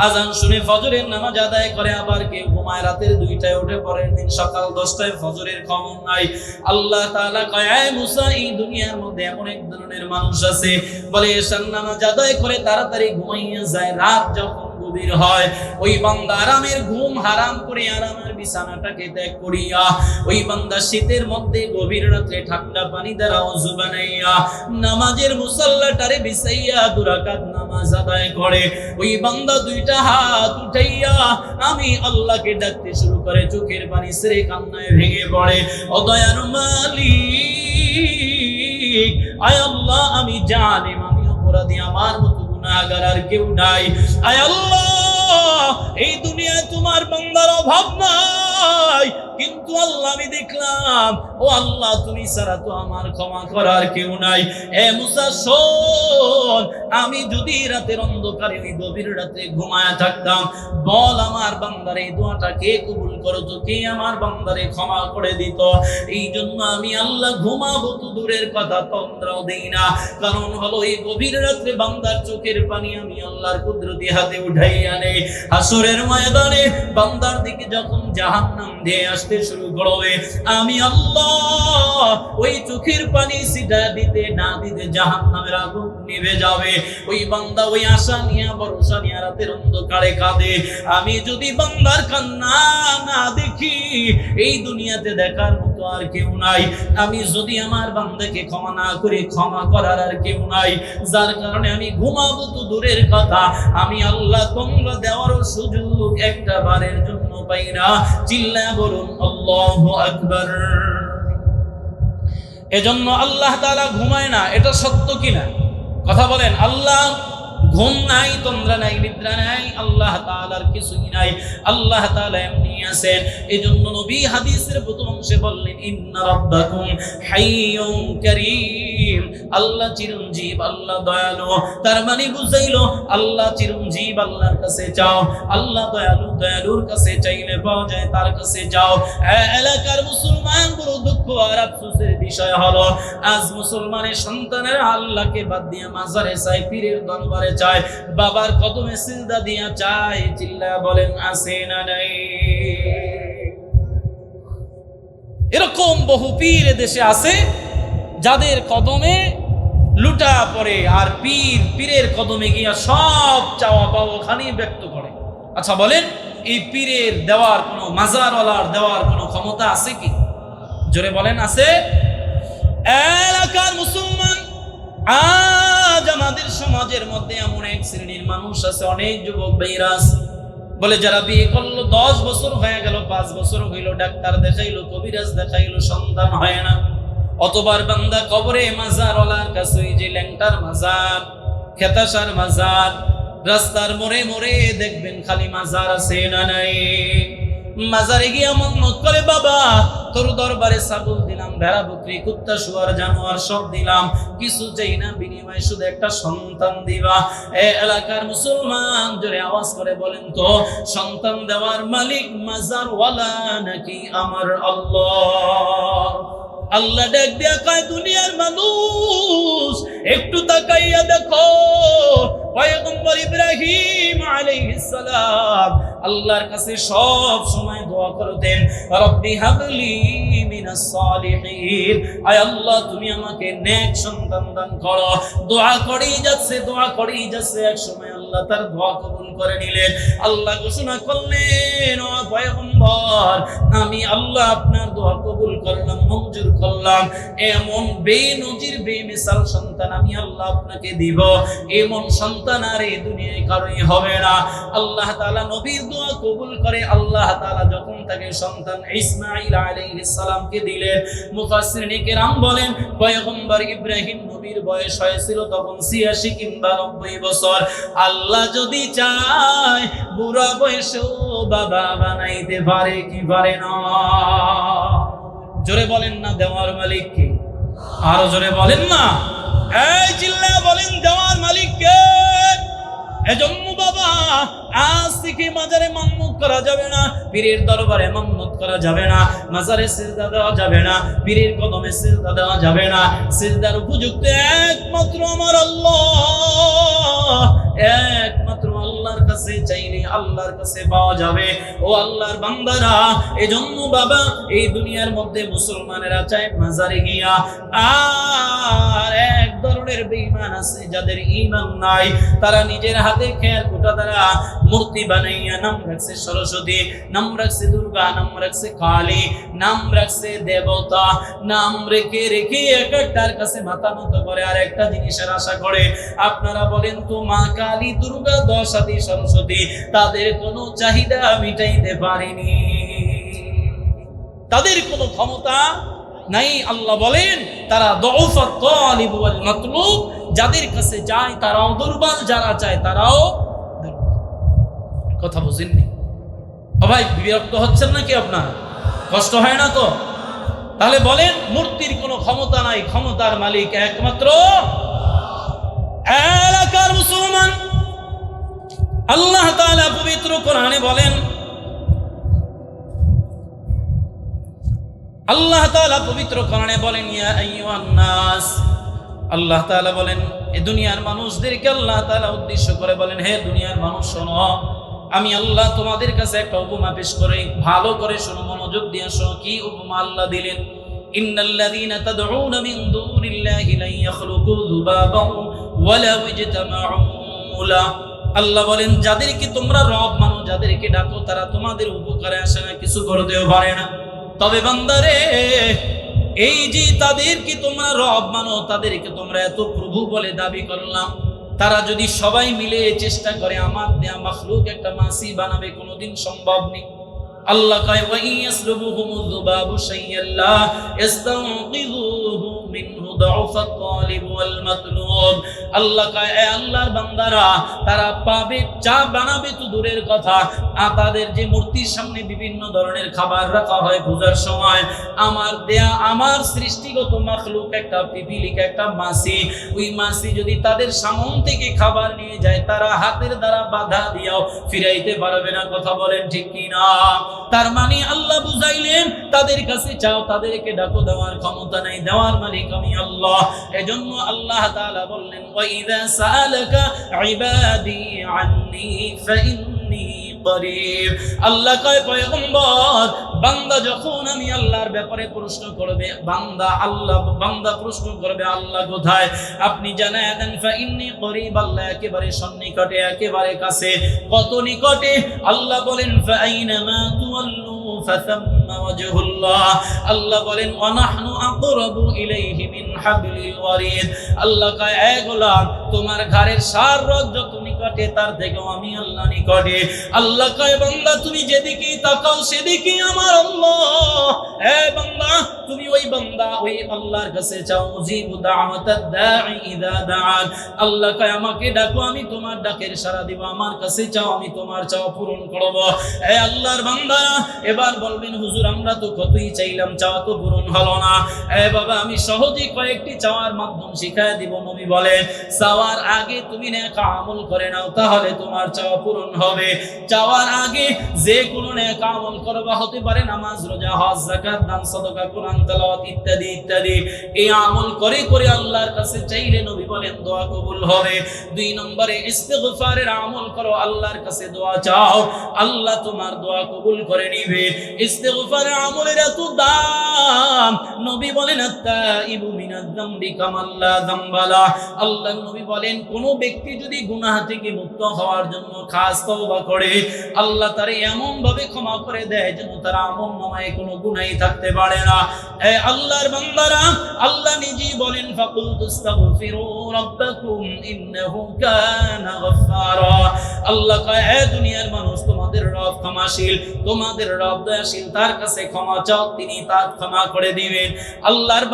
আজান শুনে ফজরের নামাজ আদায় করে, আবার কেউ ঘুমায় রাতের 2টায় উঠে পরের দিন সকাল 10টায় ফজরের খবর নাই। আল্লাহ তাআলা কয়, এ মুসা, এই দুনিয়ার মধ্যে এমন এক ধরনের মানুষ আছে, বলে এশার নামাজ আদায় করে তাড়াতাড়ি ঘুমাইয়া যায়, রাত যখন গভীর হয় ওই বান্দা আরামের ঘুম হারাম করে আরামের বিছানাটাকে ত্যাগ করিয়া ওই বান্দা শীতের মধ্যে গভীর রাতে ঠান্ডা পানি দ্বারা ওযু বানাইয়া নামাজের মুসাল্লাটারে বিছাইয়া 2 রাকাত নামাজ আদায় করে। ওই বান্দা 2টা হাত উঠাইয়া আমি আল্লাহকে ডাকতে শুরু করে, চোখের পানি ছেড়ে কান্নায় ভেঙে পড়ে, ও দয়ার মালিক, আয় আল্লাহ, আমি জালিম, আমি অপরাধী, আমার মতো গুনাহগার আর কেউ নাই। আয় আল্লাহ, এই দুনিয়ায় তোমার বান্দার অভাব নাই, কিন্তু আল্লাহ আমি দেখলাম, ও আল্লাহ, তুমি ছাড়া তো আমার ক্ষমা করার কেউ নাই। এ মুসা শোন, আমি যদি রাতের অন্ধকারে ওই গভীর রাতে ঘুমায়া থাকতাম, বল আমার বান্দার এই দোয়াটা কে কবুল করতো, কে আমার বান্দারে ক্ষমা করে দিত? এই জন্য আমি আল্লাহ ঘুমাবো তো দূরের কথা, তন্দ্রাও দেই না। কারণ হলো, এই গভীর রাত্রে বান্দার চোখের পানি আমি আল্লাহর কুদরতি হাতে উঠাইয়া নেই। হাসরের ময়দানে বান্দার দিকে যখন জাহান্নাম দিয়ে আসতে শুরু করবে, আমি আল্লাহ ওই চোখের পানি সিটা দিতে না দিতে জাহান্নামের আগুন নিভে যাবে। ওই বান্দা ওই আশা নিয়ে ভরসা নিয়ে রাতের অন্ধকারে কাঁদে। আমি যদি বান্দার কান্না না দেখি, এই দুনিয়াতে দেখার মতো আর কেউ নাই। আমি যদি আমার বান্দাকে ক্ষমা না করি, ক্ষমা করার আর কেউ নাই। যার কারণে আমি ঘুমাবো তো দূরের কথা, আমি আল্লাহ তোমরা দেওয়ারও সুযোগ একটা বারের জন্য পাই না। চিল্লায়া বলুন আল্লাহু আকবার। এজন্য আল্লাহ তাআলা ঘুমায় না, এটা সত্য কিনা কথা বলেন? আল্লাহ ঘুম নাই, তন্দ্রা নাই, নিদ্রা নাই, আল্লাহ তাআলার কিছুই নাই। আল্লাহ তাআলা এমনি আছেন। এজন্য নবী হাদিসের প্রথম অংশে বললেন, ইন্না রাব্বাকুম হাইয়ুন কারীম, আল্লাহ চিরঞ্জীব, আল্লাহ দয়ালু। তার মানে বুঝাইলো, আল্লাহ চিরঞ্জীব, আল্লাহর কাছে যাও। আল্লাহ দয়ালু, দয়ালুর কাছে চাইলে পাওয়া যায়, তার কাছে যাও। এলাকার মুসলমান বড় দুঃখ আর আফসোসের বিষয় হলো, আজ মুসলমানের সন্তানেরা আল্লাহকে বাদ দিয়ে মাজারে চায়, পীরের দরবারে চায়, বাবার কদমে সিজদা দিয়া চায়। চিল্লায়া বলেন আছে না নাই? এরকম বহু পীর দেশে আছে যাদের কদমে লুটা পড়ে, আর পীরের কদমে গিয়া সব চাওয়া পাওয়া খানি ব্যক্ত করে। আচ্ছা বলেন, এই পীরের দেওয়ার কোনো, মাজারওয়ালার দেওয়ার কোনো ক্ষমতা আছে কি? জোরে বলেন, আছে? এলাকার মুসলমান, আজ আমাদের সমাজের মধ্যে এমন এক শ্রেণীর মানুষ আছে, অনেক যুবক ভাইরা আছে, বলে যারা বিয়ে করলো 10 বছর হয়ে গেল, 5 বছর হইল, ডাক্তার দেখাইলো, কবিরাজ দেখাইলো, সন্তান হয় না। অতবার বান্দা কবরে মাজারওয়ালার কাছে, ওই যে ল্যাংটার মাজার, খেতাসার মাজার, রাস্তার মোড়ে মোড়ে দেখবেন খালি মাজার আছে না নাই? মাজারে গিয়া মন্নত করে, বাবা তোর দরবারে ছাগল দিলাম, ভেড়া বকরি কুত্তা শুয়ার জানোয়ার সব দিলাম, কিছু চাই না, বিনিময়ে শুধু একটা সন্তান দিবা। এ এলাকার মুসলমান জোরে আওয়াজ করে বলেন তো, সন্তান দেওয়ার মালিক মাজারওয়ালা নাকি আমার আল্লাহ? আল্লাহ ডাক দিয়া কয়, দুনিয়ার মানুষ একটু তাকাইয়া দেখো, পয়গম্বর ইব্রাহিম আলাইহিস সালাম আল্লাহর কাছে সব সময় দোয়া করতেন, রব্বি হাবলি মিনাস সালিহিন, আয় আল্লাহ তুমি আমাকে নেক সন্তান দান করো। দোয়া করেই যাচ্ছে, দোয়া করেই যাচ্ছে। এক সময় আল্লাহ আল্লাহ তার দোয়া কবুল করে নিলেন। আল্লাহ ঘোষণা করলেন, ও পয়গম্বর, আমি আল্লাহ আপনার দোয়া কবুল করলাম, মঞ্জুর করলাম। এমন বেনজির বেমিসাল সন্তান আমি আল্লাহ আপনাকে দিব, এমন সন্তান আর এই দুনিয়ায় কারোই হবে না। আল্লাহ তাআলা নবীর দোয়া কবুল করে আল্লাহ তাআলা যখন তাকে সন্তান ইসমাঈল আলাইহিস সালামকে দিলেন, মুফাসসিরিনে কেরাম বলেন পয়গম্বর ইব্রাহিম নবীর বয়স হয়েছিল তখন ৮৬ কিংবা ৯০ বছর। আল্লাহ যদি চায় বুড়া বয়সেও বাবা বানাইতে পারে, কি পারে না? জোরে বলেন না দেওয়ার মালিক কে? আরো জোরে বলেন না, এই চিল্লা বলেন দেওয়ার মালিক কে? এজন্য বাবা আজ থেকে মাজারে মান্নত করা যাবে না, পীরের দরবারে মান্নত করা যাবে না, মাজারে সিজদা দেওয়া যাবে না, পীরের কদমে সিজদা দেওয়া যাবে না। সিজদার উপযুক্ত একমাত্র আমার আল্লাহ, একমাত্র আল্লাহর কাছে চাইলে আল্লাহর কাছে পাওয়া যাবে। ও আল্লাহর বান্দারা, এজন্য বাবা এই দুনিয়ার মধ্যে মুসলমানেরা চায় মাজারে গিয়া, আর এক ধরনের বেঈমান আছে যাদের ঈমান নাই, তারা নিজের হাতে খেয়ার কোটা দ্বারা মূর্তি বানাইয়া নাম রাখছে সরস্বতী, নাম রাখছে দুর্গা, নাম রাখছে কালী, নাম রাখছে দেবতা, নাম রেখে রেখে একটার কাছে মাথা নত করে আর একটা জিনিসের আশা করে। আপনারা বলেন তো, মা কালী, দুর্গা, দশাতি, সরস্বতী তাদের কোনো চাহিদা মিটাইতে পারেনি, তাদের কোনো ক্ষমতা নাই। আল্লাহ বলেন তারা দউফাত তালিব ওয়াল মাতলুব, যাদের কাছে যায় তারাও দুর্বল, যারা চায় তারাও দুর্বল। কথা বুঝেননি? ও ভাই, বিরক্ত হচ্ছেন নাকি? আপনার কষ্ট হয় না তো? তাহলে বলেন মূর্তির কোনো ক্ষমতা নাই, ক্ষমতার মালিক একমাত্র এলাকার মুসলমান। আল্লাহ তাআলা পবিত্র কোরআনে বলেন, আল্লাহ তাআলা পবিত্র কোরআনে বলেন, ইয়া আইয়ুহান নাস, আল্লাহ তাআলা বলেন এই দুনিয়ার মানুষদেরকে আল্লাহ তাআলা উদ্দেশ্য করে বলেন, হে দুনিয়ার মানুষ শোনো, আমি আল্লাহ তোমাদের কাছে একটা উপমা পেশ করি, ভালো করে শোনো, মনোযোগ দিয়ে শোনো। কি উপমা আল্লাহ দিলেন? ইন্নাল্লাযীনা তাদউনা মিন দুনিল্লাহি লা ইয়াখলুকু যুবাবান ওয়ালা ইজতামাউ লা, আল্লাহ বলেন যাদেরকে তোমরা রব মানো, যাদেরকে ডাকো, তারা তোমাদের উপকারে আসে না, কিছু করতেও পারে না। তবে বান্দারে, এই যে তাদেরকে তোমরা রব মানো, তাদেরকে তোমরা এত প্রভু বলে দাবি করলাম, তারা যদি সবাই মিলে চেষ্টা করে আমার দেয়া মাখলুক একটা মাছি বানাবে, কোনোদিন সম্ভব নেই। আল্লাহ কয়, ওয়া ইয়াসলুবুহুমুয যুবাবু শাইয়্যান লা ইস্তানকিযুহু মিনহু দুআফাত তালিব ওয়াল মাতলুব। আল্লাহ কয়, এ আল্লাহর বান্দারা, তারা পাবে, চা বানাবে তো দূরের কথা, তাদের যে মূর্তির সামনে বিভিন্ন ধরনের খাবার রাখা হয় পূজার সময়, আমার দেয়া, আমার সৃষ্টিগত মাখলুক একটা পিপিলিকা, একটা মাছি, ওই মাছি যদি তাদের সামন থেকে খাবার নিয়ে যায়, তারা হাতের দ্বারা বাধা দিয়াও ফিরাইতে পারবে না। কথা বলেন ঠিক কি না? তার মানে আল্লাহ বুঝাইলেন, তাদের কাছে চাও, তাদেরকে ডাকো, দেওয়ার ক্ষমতা নাই, দেওয়ার মালিক আমি আল্লাহ। এজন্য আল্লাহ তাআলা বললেন, ওয়া ইযা সাআলাকা ইবাদি আন্নী ফাইন্নী করিব। আল্লাহ কয় পয়গম্বর, বান্দা যখন আমি আল্লাহর ব্যাপারে প্রশ্ন করবে, বান্দা প্রশ্ন করবে আল্লাহ কোথায়, আপনি জানায় দেন ফাইন্নী করিব, আল্লাহ একেবারে সন্নিকটে, একেবারে কাছে। কত নিকটে? আল্লাহ বলেন ফাইনামা তুওয়াল্লু ফাসাম্মা ওয়াজহুল্লাহ। আল্লাহ বলেন ওয়া নাহনু আকরাবু ইলাইহি মিন হাবলিল ওয়ারিদ। আল্লাহ কয়, এ গোলাম, তোমার ঘরের সার রগ যত নিকটে, তার থেকেও আমি আল্লাহ নিকটে। আল্লাহ কয়, বান্দা তুমি যেদিকেই তাকাও সেদিকেই আমার আল্লাহ। এ বান্দা, তুমি ওই বান্দা, ওই আল্লাহর কাছে চাও, মুজিবু দাওয়াতাদ দাঈ ইযা দাআন। আল্লাহ কয়, আমাকে ডাকো, আমি তোমার ডাকের সাড়া দিব, আমার কাছে চাও, আমি তোমার চাওয়া পূরণ করব। এ আল্লাহর বান্দা, এবার বলবেন হুজুর, আমরা তো কতই চাইলাম, চাওয়া তো পূরণ হলো না। এ বাবা, আমি সহজে কয়েকটি চাওয়ার মাধ্যম শিখায় দিব। নবী বলেন, চাওয়ার আগে তুমি নেক আমল করে নাও, তাহলে তোমার চাওয়া পূরণ হবে। চাওয়ার আগে যে কোনো নেক আমল করবা, হতে পারে নামাজ, রোজা, হজ, যাকাত, দান, সাদাকা, কোরআন তেলাওয়াত ইত্যাদি ইত্যাদি। এই আমল করে করে আল্লাহর কাছে চাইলে নবী বলেন দোয়া কবুল হবে। 2 নম্বরে ইস্তিগফারের আমল করো, আল্লাহর কাছে দোয়া চাও, আল্লাহ তোমার দোয়া কবুল করে নিবে। ইস্তিগফারের আমলের এত দাম, নবী বলেন আত-তাইবু মিনাজ যামবি কামাল্লা যামবালা। আল্লাহর নবী বলেন, কোন ব্যক্তি যদি গুনাহ থেকে মুক্ত হওয়ার জন্য খাস তওবা করে আল্লাহ তারে এমন ভাবে ক্ষমা করে দেয় যেন তার আমলনামায় কোনো গুনাহ থাকতে পারে না। এ আল্লাহর বান্দারা, আল্লাহ নিজেই বলেন ফাকুল তুস্তাগফিরু রাব্বাকুম ইন্নাহু কানা গাফফারা। আল্লাহ কয়, হে দুনিয়ার মানুষ, তোমাদের রব ক্ষমাশীল, তোমাদের রব দয়াশীল, তার কাছে ক্ষমা চাও, তিনি তার ক্ষমা করে দিবেন। আল্লাহর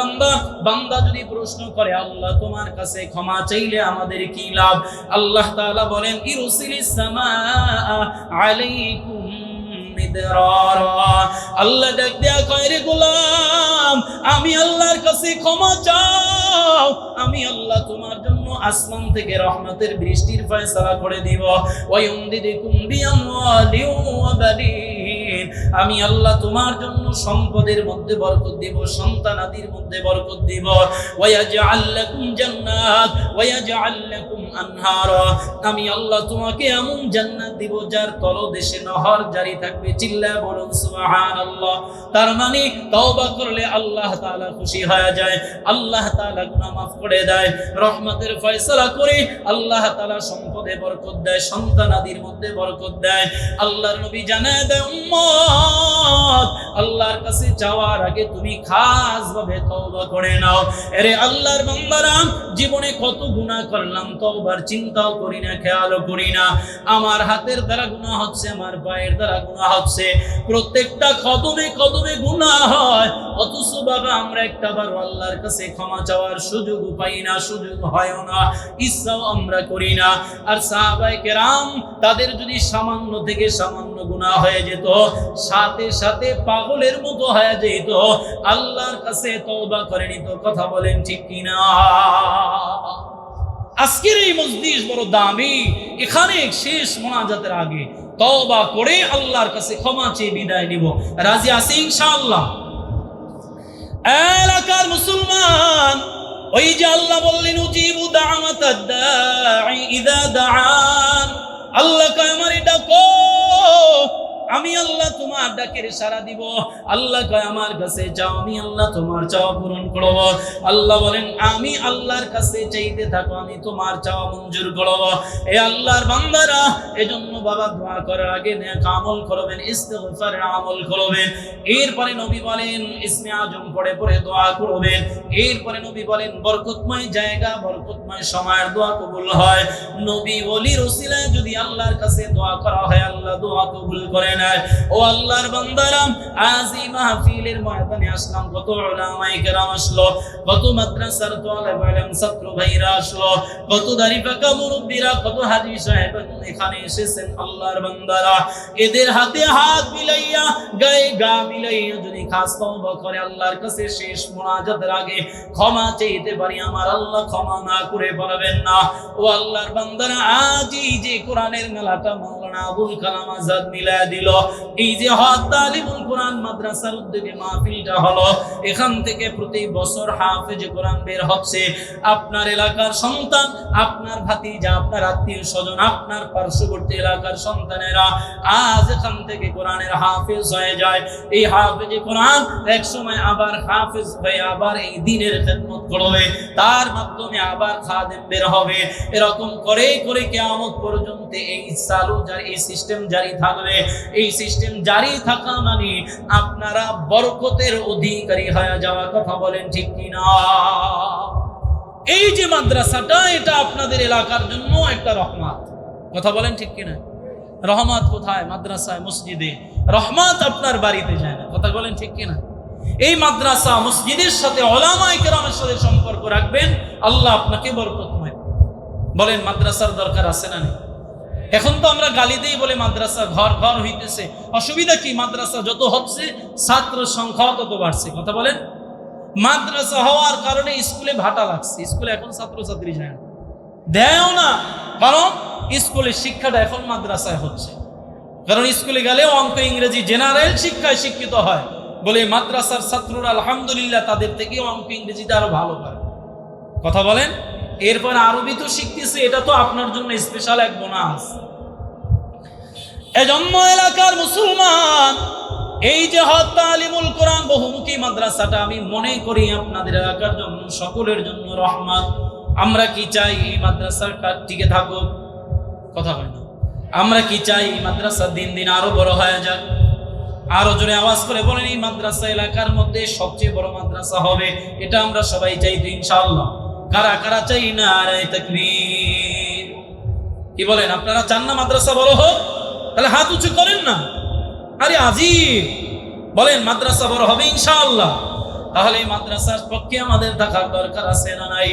বান্দা যদি প্রশ্ন করে আল্লাহ তোমার কাছে ক্ষমা চাইলে আমাদের কি লাভ, আল্লাহ তাআলা বলেন ইরসিলিস সামাআ আলাইকুম মিদরারা। আল্লাহ ডাক দেয়া কয়, রে গোলাম, আমি আল্লাহর কাছে ক্ষমা চাও, আমি আল্লাহ তোমার জন্য আসমান থেকে রহমতের বৃষ্টির ফয়সালা করে দিব। ওয়ায়ুমদিদুকুম বিআমওয়ালিন ওয়া বানিন, আমি আল্লাহ তোমার জন্য সম্পদের মধ্যে বরকত দিব, সন্তানাদির মধ্যে বরকত দিব। ওয়ায়াজআল লাকুম জান্নাত ওয়ায়াজআল লাকুম আনহারা, আমি আল্লাহ তোমাকে এমন জান্নাত দিব যার তলদেশে নহর জারি থাকবে। চিল্লায়ে বলুন সুবহানাল্লাহ। তার মানে তওবা করলে আল্লাহ তাআলা খুশি হয়ে যায়, আল্লাহ তাআলা গুনাহ মাফ করে দেয়, রহমতের ফয়সালা করে আল্লাহ তাআলা সম্পদে বরকত দেয়, সন্তানাদির মধ্যে বরকত দেয়। আল্লাহর নবী জানায় দেয়, উম্মত, আল্লাহর কাছে যাওয়ার আগে তুমি খাস ভাবে তওবা করে নাও। আরে আল্লাহর বান্দারা, জীবনে কত গুনাহ করলাম, তওবার চিন্তাও করি না, খেয়ালও করি না। আমার হাতের দ্বারা গুনাহ হচ্ছে, আমার পায়ের দ্বারা গুনাহ হচ্ছে, প্রত্যেকটা কদমে কদমে গুনাহ হয়, অথচ বাবা আমরা একটাবার আল্লাহর কাছে ক্ষমা চাওয়ার সুযোগ পাই না, সুযোগ হয় না, ইচ্ছাও আমরা করি না। আর সাহাবায়ে কেরাম, তাদের যদি সামান্য থেকে সামান্য গুনাহ হয়ে যেত, সাথে সাথে পাগলের মতো হয়ে যেত, আল্লাহর কাছে তওবা করে নিত। কথা বলেন ঠিক কিনা? আজকের এই মজলিস বড় দামি, এখানে শেষ মোনাজাতের আগে তওবা করে আল্লাহর কাছে ক্ষমা চেয়ে বিদায় নিব। রাজি আছি ইনশাআল্লাহ? এলাকার মুসলমান, ওই যে আল্লাহ বললেন উজিবু দাওয়াতাদ দাঈ ইযা দাআন, আল্লাহ কয় আমারে ডাকো, আমি আল্লাহ তোমার ডাকের সাড়া দিব। আল্লাহ কয় আমার কাছে চাও, আমি আল্লাহ তোমার চাওয়া পূরণ করব। আল্লাহ বলেন আমি আল্লাহর কাছে চাইতে থাকো, আমি তোমার চাওয়া মঞ্জুর করব। এ আল্লাহর বান্দারা, এজন্য বাবা দোয়া করার আগে নেক আমল করবেন, ইস্তিগফারের আমল করবেন। এরপরে নবী বলেন ইসমে আজম পড়ে পড়ে দোয়া করবেন। এরপরে নবী বলেন বরকতময় জায়গা, বরকতময় সময়ের দোয়া কবুল হয়। নবী ওলির ওসিলায় যদি আল্লাহর কাছে দোয়া করা হয়, আল্লাহ দোয়া কবুল করেন। ও আল্লাহর বান্দারা, আজ এই মাহফিলের ময়দানে আসলাম, কত উলামায়ে কেরাম আসলো, কত মাদ্রাসার তালেব ইলম ছাত্র ভাইরা আসলো, কত দাড়ি পাকা মুরব্বিরা, কত হাজী সাহেব এখানে এসেছেন। আল্লাহর বান্দারা, এদের হাতে হাত মিলাইয়া, গায়ে গা মিলাইয়া যদি খাস তওবা করে আল্লাহর কাছে শেষ মোনাজাতের আগে ক্ষমা চাইতে পারি, আমার আল্লাহ ক্ষমা না করে পারবেন না। ও আল্লাহর বান্দারা, আজ এই যে কোরআনের মেলাটা মাওলানা আবুল কালাম আজাদ মিলায়া দিল, এই যে হক তালিমুল কোরআন মাদ্রাসার উদ্যোগে মাহফিলটা হলো, এখান থেকে প্রতি বছর হাফেজ কোরআন বের হচ্ছে। আপনার এলাকার সন্তান, আপনার ভাতিজা, আপনার আত্মীয় স্বজন, আপনার পার্শ্ববর্তী এলাকার সন্তানেরা আজ এখান থেকে কোরআনের হাফেজ হয়ে যায়। এই হাফেজ কোরআন এক সময় আবার হাফেজ হয়ে আবার এই দ্বীনের খেদমত করবে, তার মাধ্যমে আবার খাদেম বের হবে। এরকম করে করে কিয়ামত পর্যন্ত এই চালু জারি, এই সিস্টেম জারি থাকবে। এই সিস্টেম জারি থাকা মানে আপনারা বরকতের অধিকারী হয়ে যাওয়া। কথা বলেন ঠিক কিনা? এই যে মাদ্রাসাটা, এটা আপনাদের এলাকার জন্য একটা রহমত। কথা বলেন ঠিক কিনা? রহমত কোথায়? মাদ্রাসায়, মসজিদে। রহমত আপনার বাড়িতে যায় না। কথা বলেন ঠিক কিনা? এই মাদ্রাসা মসজিদের সাথে উলামায়ে কেরামের সাথে সম্পর্ক রাখবেন, আল্লাহ আপনাকে বরকতময়। বলেন মাদ্রাসার দরকার আছে না নেই? এখন তো আমরা গালি দেই বলে মাদ্রাসা ঘর ঘর হইতেছে, অসুবিধা কি? মাদ্রাসা যত হচ্ছে ছাত্র সংখ্যা তত বাড়ছে। কথা বলেন, মাদ্রাসা হওয়ার কারণে স্কুলে ভাটা লাগছে, স্কুলে এখন ছাত্রছাত্রী যায় না, দেয়ও না, কারণ স্কুলের শিক্ষাটা এখন মাদ্রাসায় হচ্ছে। কারণ স্কুলে গেলে অঙ্ক ইংরেজি জেনারেল শিক্ষায় শিক্ষিত হয় বলে মাদ্রাসার ছাত্ররা আলহামদুলিল্লাহ তাদের থেকে অঙ্ক ইংরেজিটা আরো ভালো পারে। কথা বলেন, এরপর আরবি তো শিখতেছে, এটা তো আপনার জন্য স্পেশাল এক বোনাস। এজন্য এলাকার মুসলমান, এই যে হক তালিমুল কোরআন বহুমুখী মাদ্রাসাটা আমি মনে করি আপনাদের এলাকার জন্য, সকলের জন্য রহমত। আমরা কি চাই? এই মাদ্রাসাটা টিকে থাকুক, কথা হয় না। আমরা কি চাই মাদ্রাসা দিন দিন আরো বড় হয়ে যাক। আরো জোরে আওয়াজ করে বলেন এই মাদ্রাসা এলাকার মধ্যে সবচেয়ে বড় মাদ্রাসা হবে, এটা আমরা সবাই চাই তো ইনশাআল্লাহ। কারা কারা চাই না? নারে তাকবীর। কি বলেন, আপনারা চান না মাদ্রাসা বড় হোক? তাহলে হাত উঁচু করেন না। আরে আজিব, বলেন মাদ্রাসা বড় হবে ইনশাআল্লাহ। তাহলে এই মাদ্রাসার পক্ষে আমাদের থাকার দরকার আছে না নাই?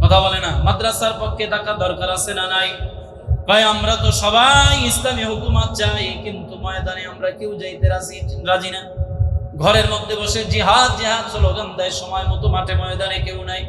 কথা বলে না, মাদ্রাসার পক্ষে থাকার দরকার আছে না নাই? কয় আমরা তো সবাই ইসলামী হুকুমত চাই, কিন্তু ময়দানে আমরা কেউ যাইতে রাজি না। ঘরের মধ্যে বসে জিহাদ জিহাদ স্লোগান দেয়, সময় মতো মাঠে ময়দানে কেউ নাই।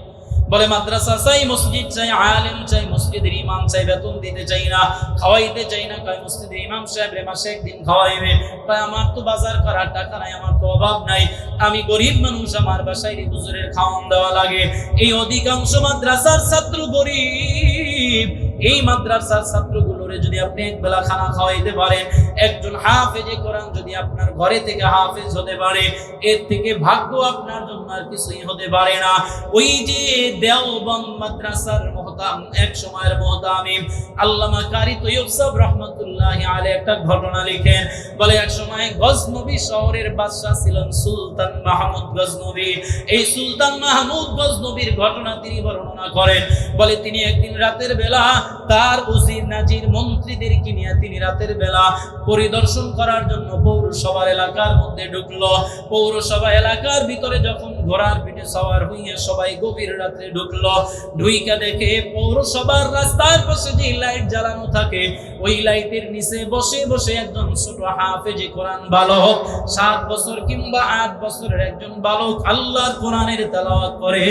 বলে মাদ্রাসা চাই, মসজিদ চাই, আলেম চাই, মসজিদের ইমাম চাই, বেতন দিতে চাই না, খাওয়াইতে চাই না। কয় মসজিদের ইমাম সাহেব রে মাসে একদিন খাওয়াইবে। কয় আমার তো বাজার করার টাকা নাই, আমার তো অভাব নাই, আমি গরিব মানুষ, আমার বাসায় হুজুরের খাওয়ান দেওয়া লাগে। এই অধিকাংশ মাদ্রাসার ছাত্র গরিব। এই মাদ্রাসার ছাত্রগুলোরে যদি আপনি একবেলা খানা খাওয়াইতে পারেন, একজন হাফেজে কোরআন যদি আপনার ঘরে থেকে হাফেজ হতে পারে, এর থেকে ভাগ্য আপনার জন্য আর কিছুই হতে পারে না। ওই যে দেওবন্দ মাদ্রাসার মুহতাম, এক সময়ের মুহতামিম আল্লামা কারি তৈয়ব সাহেব রাহমাতুল্লাহি আলাইহি একটা ঘটনা লিখেন। বলে এক সময় গজনবী শহরের বাদশা ছিলেন সুলতান মাহমুদ গজনবী। এই সুলতান মাহমুদ গজনবীর ঘটনা তিনি বর্ণনা করেন। বলে তিনি একদিন রাতের বেলা তার উজির নাজির মন্ত্রীদেরকে নিয়ে তিনি রাতের বেলা পরিদর্শন করার জন্য পৌরসভার এলাকার মধ্যে ঢুকলো। পৌরসভা এলাকার ভিতরে যখন ঘোড়ার পিঠে সওয়ার হইয়া সবাই গভীর রাত্রে ঢুকলো, ঢুইকা দেখে পৌরসভার রাস্তার পাশে যে লাইট জ্বালানো থাকে, ওই লাইটের নিচে বসে বসে একজন ছোট হাফেজে কোরআন বালক, 7 বছর কিংবা 8 বছরের একজন বালক আল্লাহর কোরআনের তেলাওয়াত করে।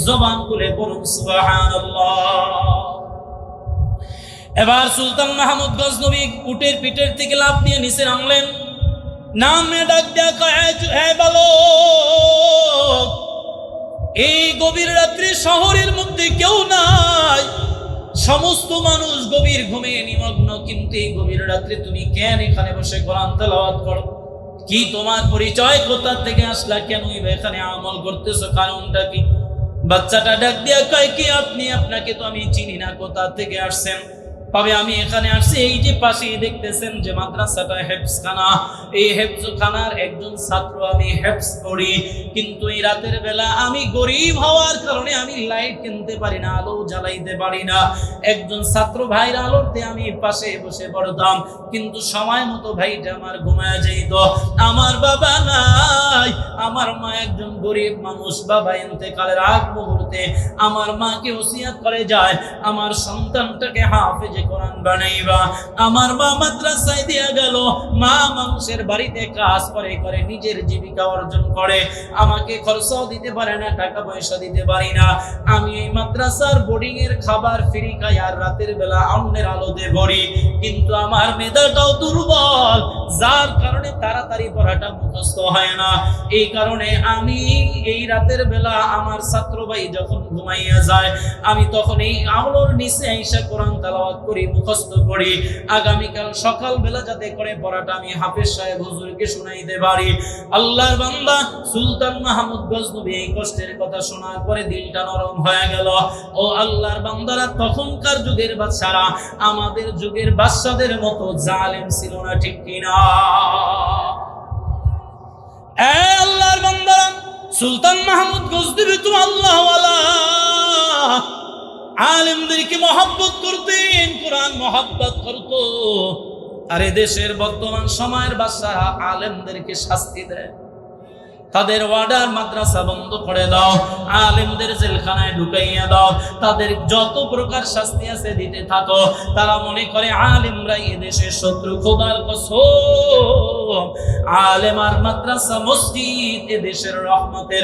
জবান খুলে বলুন সুবহানাল্লাহ। এবার সুলতান মাহমুদ গজনবী উটের পিঠের থেকে লাফ দিয়ে নিচে নামলেন, নামে ডাক দেয়া কয়, হে বালক, এই গভীর রাত্রি শহরের মধ্যে কেউ নাই, সমস্ত মানুষ গভীর ঘুমে নিমগ্ন, কিন্তু এই গভীর রাত্রে তুমি কেন এখানে বসে কোরআন তেলাওয়াত করো? কি তোমার পরিচয়? কোথা থেকে আসলা? কেন এখানে আমল করতেছো? কারণটা কি? বাচ্চাটা ডাক দিয়া কয়, কি আপনি? আপনাকে তো আমি চিনি না, কোথা থেকে আসছেন? তবে আমি এখানে আসছি, এই যে পাশেই দেখতেছেন যে মাদ্রাসাটা হেফজখানা, এই হেফজখানার একজন ছাত্র, আমি হেফজ পড়ি, কিন্তু এই রাতের বেলা আমি গরিব হওয়ার কারণে আমি লাইট কিনতে পারি না, আলো জ্বালাইতে পারি না। একজন ছাত্র ভাইয়ের আলোতে আমি পাশে বসে পড়তাম, কিন্তু সময় মতো ভাইটা আমার ঘুমায় যাইত। আমার বাবা নাই, আমার মা একজন গরিব মানুষ। বাবা ইন্তেকালের আগ মুহূর্তে আমার মাকে ওসিয়ত করে যায়, আমার সন্তানটাকে হাফেজে কোরআন বানাইবা। আমার মা মাদ্রাসায় দিয়া গেল। মা মানুষের বাড়িতে কাজ করে করে নিজের জীবিকা অর্জন করে, আমাকে খরচাও দিতে পারে না, টাকা পয়সা দিতে পারি না। আমি এই মাদ্রাসার বোর্ডিং এর খাবার ফ্রি খাই, আর রাতের বেলা অন্যের আলোতে পড়ি, কিন্তু আমার মেধাটাও দুর্বল, যার কারণে তাড়াতাড়ি পড়াটা মুখস্থ হয় না। এই কারণে আমি এই রাতের বেলা আমার ছাত্র ভাই যখন ঘুমাইয়া যায়, আমি তখন এই আলোর নিচে আইসা কোরআন তেলাওয়াত করি, মুখস্থ করি, আগামীকাল সকাল বেলা যাতে করে পড়াটা আমি হাফেজ সাহেব হুজুরকে শুনাইতে পারি। আল্লাহর বান্দা সুলতান মাহমুদ গজনবী এই কষ্টের কথা শোনার পরে দিলটা নরম হয়ে গেল। ও আল্লাহর বান্দারা, তখনকার যুগের বাদশারা আমাদের যুগের বাদশাদের মতো জালেম ছিল না, ঠিক কিনা? আল্লাহর বান্দারা, সুলতান মাহমুদ গজনবী তো আল্লাহওয়ালা, আলেমদেরকে মহব্বত করতেন, কোরআন মহব্বত করত। আর দেশের বর্তমান সময়ের বাদশারা আলেমদেরকে শাস্তি দেয়, তাদের ওয়ার্ডার মাদ্রাসা বন্ধ করে দাও, আলেমদের জেলখানায় ঢুকাইয়া দাও, তাদের যত প্রকার শাস্তি আছে দিতে থাকো। তারা মনে করে আলেমরা এদেশের শত্রু। খোদার কসম, আলেম আর মাদ্রাসা মসজিদ এদেশের রহমতের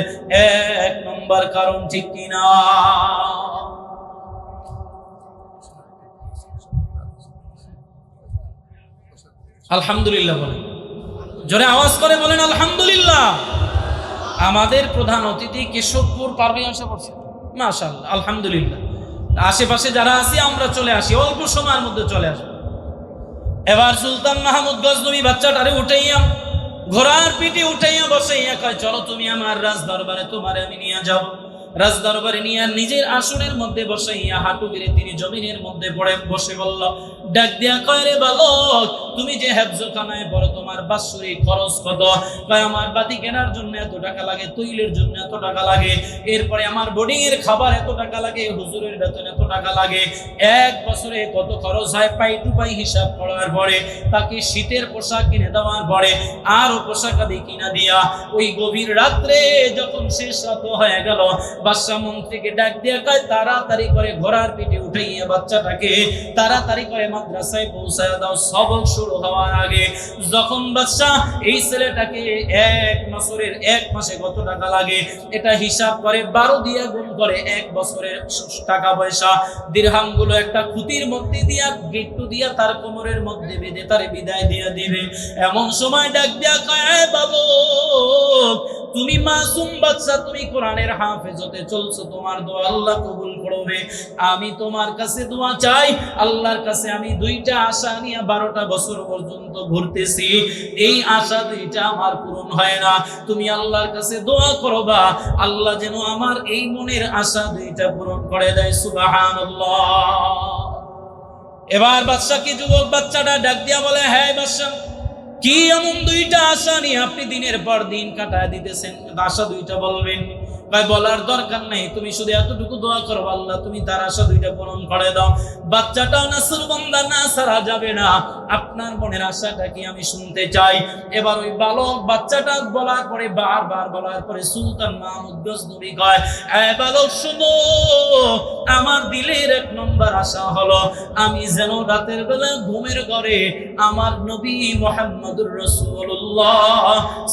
1 নম্বর কারণ, ঠিক কিনা? আলহামদুলিল্লাহ বলেন, জোরে আওয়াজ করে বলেন আলহামদুলিল্লাহ। আমাদের প্রধান অতিথি কেশবপুর পারভেজ এসে পড়ছে, মাশাআল্লাহ, আলহামদুলিল্লাহ। আশেপাশে যারা আছি আমরা চলে আসি, অল্প সময়ের মধ্যে চলে আসবো। এবার সুলতান মাহমুদ গজনবী বাচ্চাটারে উঠাইয়া ঘোড়ার পিঠে উঠাইয়া বসাইয়া কয়, চলো তুমি আমার রাজ দরবারে, তোমারে আমি নিয়ে যাব। রাজদরবারে নিয়ে নিজের আসনের মধ্যে বসাইয়া হাঁটু গেড়ে তিনি জমিনের মধ্যে পড়ে বসে বলল, ডাক দিয়া কয়, রে বালক, তুমি যে হেফজখানায় পড়ো তোমার বাৎসরিক খরচ কত? কয়, আমার বাতি কেনার জন্য এত টাকা লাগে, তৈলের জন্য এত টাকা লাগে, এরপরে আমার বোর্ডিং এর খাবার এত টাকা লাগে, হুজুরের বেতন এত টাকা লাগে। এক বছরে কত খরচ হয় পাই টু পাই হিসাব করার পরে তাকে শীতের পোশাক কিনে দেওয়ার পরে আরো পোশাক আদি কিনা দিয়া ওই গভীর রাত্রে যখন শেষ রাত হয়ে গেল, বাদশা মন্ত্রীকে ডাক দিয়া কয়, তাড়াতাড়ি করে ঘোড়ার পিঠে উঠাইয়া বাচ্চাটাকে তাড়াতাড়ি করে মাদ্রাসায় পৌঁছায় দাও সবক শুরু হওয়ার আগে। যখন বাদশা এই ছেলেটাকে এক মাসে কত টাকা লাগে এটা হিসাব করে 12 দিয়ে গুণ করে, এক বছরের টাকা পয়সা দিরহাম গুলো একটা খুঁতির মধ্যে দিয়া গিট্টু দিয়া তার কোমরের মধ্যে বেঁধে তারে বিদায় দিয়ে দিবে। এমন সময় ডাক দিয়া কয়, বালক, তুমি মাসুম বাচ্চা, তুমি কোরআনের হাফেজ হতে চলছো, তোমার দোয়া আল্লাহ কবুল করবে। আমি তোমার কাছে দোয়া চাই, আল্লাহর কাছে আমি 2টা আশা নিয়ে 12টা বছর পর্যন্ত ঘুরতেছি, এই আশা 2টা আমার পূরণ হয় না। তুমি আল্লাহর কাছে দোয়া করবা, আল্লাহ যেন আমার এই মনের আশা 2টা পূরণ করে দেয়। সুবহানাল্লাহ। এবার বাদশা কি যুবক বাচ্চাটা ডাক দিয়া বলে, হ্যাঁ বাদশা, কি এমন 2টা আশা নিয়ে আপনি দিনের পর দিন কাটায় দিতেছেন? আশা 2টা বলবেন। ভাই বলার দরকার নেই, তুমি শুধু এতটুকু দোয়া করো, আল্লাহ তুমি তার আশা 2টা পূরণ করে দাও। বাচ্চাটা নাসর বান্দা না ছাড়া যাবে না, আপনার মনের আশাটা কি আমি শুনতে চাই। এবার ওই বালক বাচ্চাটা বলার পরে বারবার বলার পরে সুলতান মাহমুদ গজনবী কয়, এই বালক শুনো, আমার দিলের 1 নম্বর আশা হলো আমি যেন রাতের বেলা ঘুমের ঘরে আমার নবী মুহাম্মদুর রাসূলুল্লাহ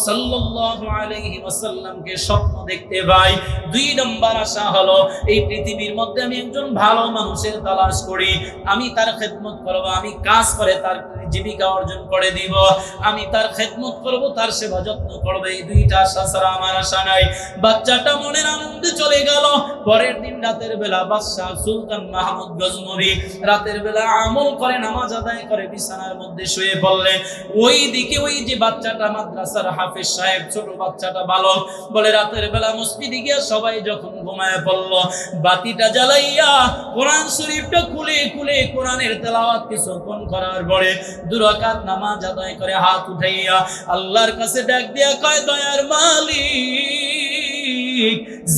সাল্লাল্লাহু আলাইহি ওয়াসাল্লামকে স্বপ্ন দেখতে পাই। 2 নম্বর আশা হলো এই পৃথিবীর মধ্যে আমি একজন ভালো মানুষের তালাশ করি, আমি তার খেদমত করব, আমি কাজ করে তার জীবিকা অর্জন করে দিব, আমি তার খেদমত করব, তার সেবা যত্ন করব। এই 2টা আশা ছাড়া আমার আশা নাই। বাচ্চাটা মনের আনন্দে চলে গেল। পরের দিন রাতের বেলা বাদশাহ সুলতান মাহমুদ গজনবী রাতের বেলা আমল করে নামাজ আদায় করে বিছানার মধ্যে শুয়ে পড়লেন। ওই দিকে ওই যে বাচ্চাটা মাদ্রাসার হাফেজ সাহেব, ছোট বাচ্চাটা বালক, বলে রাতের বেলা মসজিদে গিয়ে সবাই যখন ঘুমায় পড়ল, বাতিটা জ্বালাইয়া কোরআন শরীফটা খুলে খুলে কোরআনের তেলাওয়াত কিছুক্ষণ করার পরে 2 রাকাত নামাজ আদায় করে হাত উঠাইয়া আল্লাহর কাছে ডাক দিয়া কয়, দয়ার মালিক,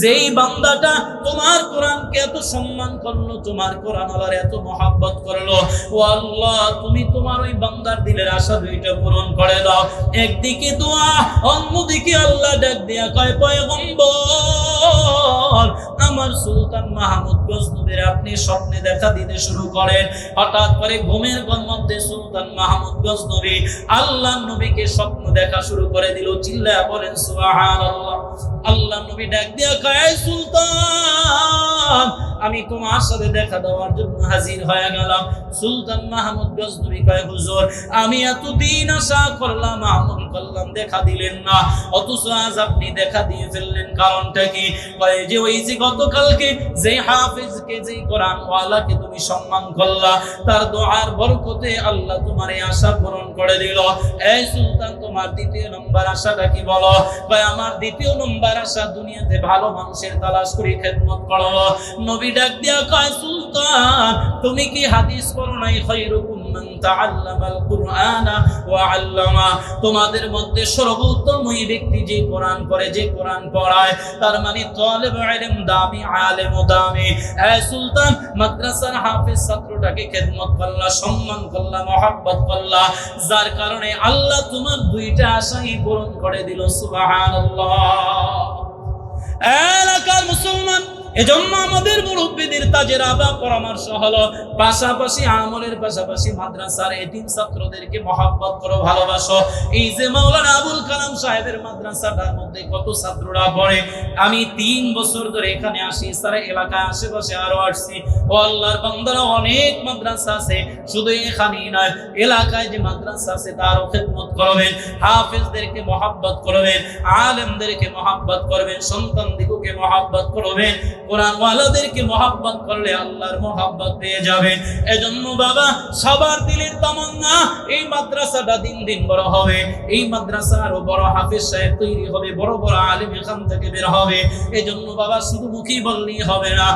যেই বান্দাটা তোমার কোরআনকে এত সম্মান করলো, তোমার কোরআন আল্লাহর এত মহব্বত করলো, ও আল্লাহ তুমি তোমার ওই বান্দার দিলের আশা 2টা পূরণ করে দাও। একদিকে দোয়া, অন্যদিকে আল্লাহ ডাক দিয়া কয়, পয়গম্বর আমার সুলতান মাহমুদ গজনবীর আপনি স্বপ্নে দেখা দিতে শুরু করেন। হঠাৎ করে ঘুমের মধ্যে সুলতান মাহমুদ গজনবী আল্লাহ নবীকে স্বপ্ন দেখা শুরু করে দিল। চিল্লায়া বলেন সুবহানাল্লাহ। আল্লাহ নবী ডাক দিয়া কয়, সুলতান আমি তোমার সাথে দেখা দেওয়ার জন্য হাজির হয়ে গেলাম। সুলতান মাহমুদ গজনবী কয়, হুজুর আমি এতদিন আশা করলাম, আমল করলাম, দেখা দিলেন না, অথচ আজ আপনি দেখা দিয়ে ফেললেন, কারণটা কি? কয় যে ওই যে গতকালকে যে হাফেজকে, যে কোরআন ওয়ালাকে তুমি সম্মান করলা, তার দোয়ার বরকতে আল্লাহ তোমার এই আশা পূরণ করে দিল। এই সুলতান তোমার 2য় নম্বর আশাটা কি বলো? কয় আমার 2য় নম্বর আশা দুনিয়াতে ভালো মানুষের তালাশ করি, খেদমত করো। নবী ডাক দিয়া কয়, সুলতান তুমি কি হাদিস পড়ো নাই, খায়রুকুম মান তাআল্লামাল কুরআনা ওয়া আল্লামা, তোমাদের মধ্যে সর্বোত্তম ওই ব্যক্তি যে কোরআন পড়ে, যে কোরআন পড়ায়, তার মানে তালিব ইলম দামি, আলেম দামি। এই সুলতান মাদ্রাসার হাফেজ ছাত্রটাকে খেদমত করলা, সম্মান করলা, মহব্বত করলা, যার কারণে আল্লাহ তোমার 2টা আশাই পূরণ করে দিল। সুবহানাল্লাহ। এলাকার মুসলমান, এজন্য আমাদের মুরব্বিদের তাজেরাবা পরামর্শ হলো পাশাপাশি আমলের পাশাপাশি মাদ্রাসার এতিম ছাত্রদেরকে মহব্বত করো, ভালোবাসো। এই যে মাওলানা আবুল কালাম সাহেবের মাদ্রাসাটার মধ্যে কত ছাত্ররা পড়ে, আমি 3 বছর ধরে এখানে আসি, সারা এলাকায় আশেপাশে আরো আসছি। ও আল্লাহর বান্দারা, অনেক মাদ্রাসা আছে, শুধু এখানেই নয়, এলাকায় যে মাদ্রাসা আছে তারও খেদমত করবেন, হাফেজদেরকে মহব্বত করবেন, আলেমদেরকে মহব্বত করবেন, সন্তানদিগকে মহব্বত করবেন। কোরআন ওয়ালাদেরকে মহব্বত করলে আল্লাহর মহব্বত পেয়ে যাবেন। এজন্য বাবা সবার দিলের তামান্না এই মাদ্রাসাটা দিন দিন বড় হবে, এই মাদ্রাসা আরো বড় হাফেজ সাহেব তৈরি হবে, বড় বড় আলেম এখান থেকে বের হবে। এজন্য বাবা শুধু মুখী বললেই হবে না,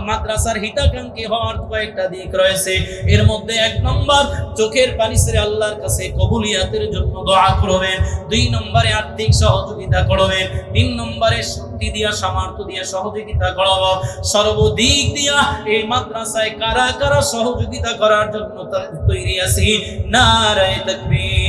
মাদ্রাসার হিতাকাঙ্ক্ষী হওয়ার কয়েকটা দিক রয়েছে। এর মধ্যে 1 নম্বর চোখের পানি ছেড়ে আল্লাহর কাছে কবুলিয়াতের জন্য দোয়া করবেন, 2 নম্বরে আর্থিক সহযোগিতা করবেন, 3 নম্বরে শক্তি দিয়া সামর্থ্য দিয়া সহযোগিতা করব। সর্বদিক দিয়া এই মাদ্রাসায় কারা কারা সহযোগিতা করার জন্য তৈরি আছি? নারায়ে তাকবীর।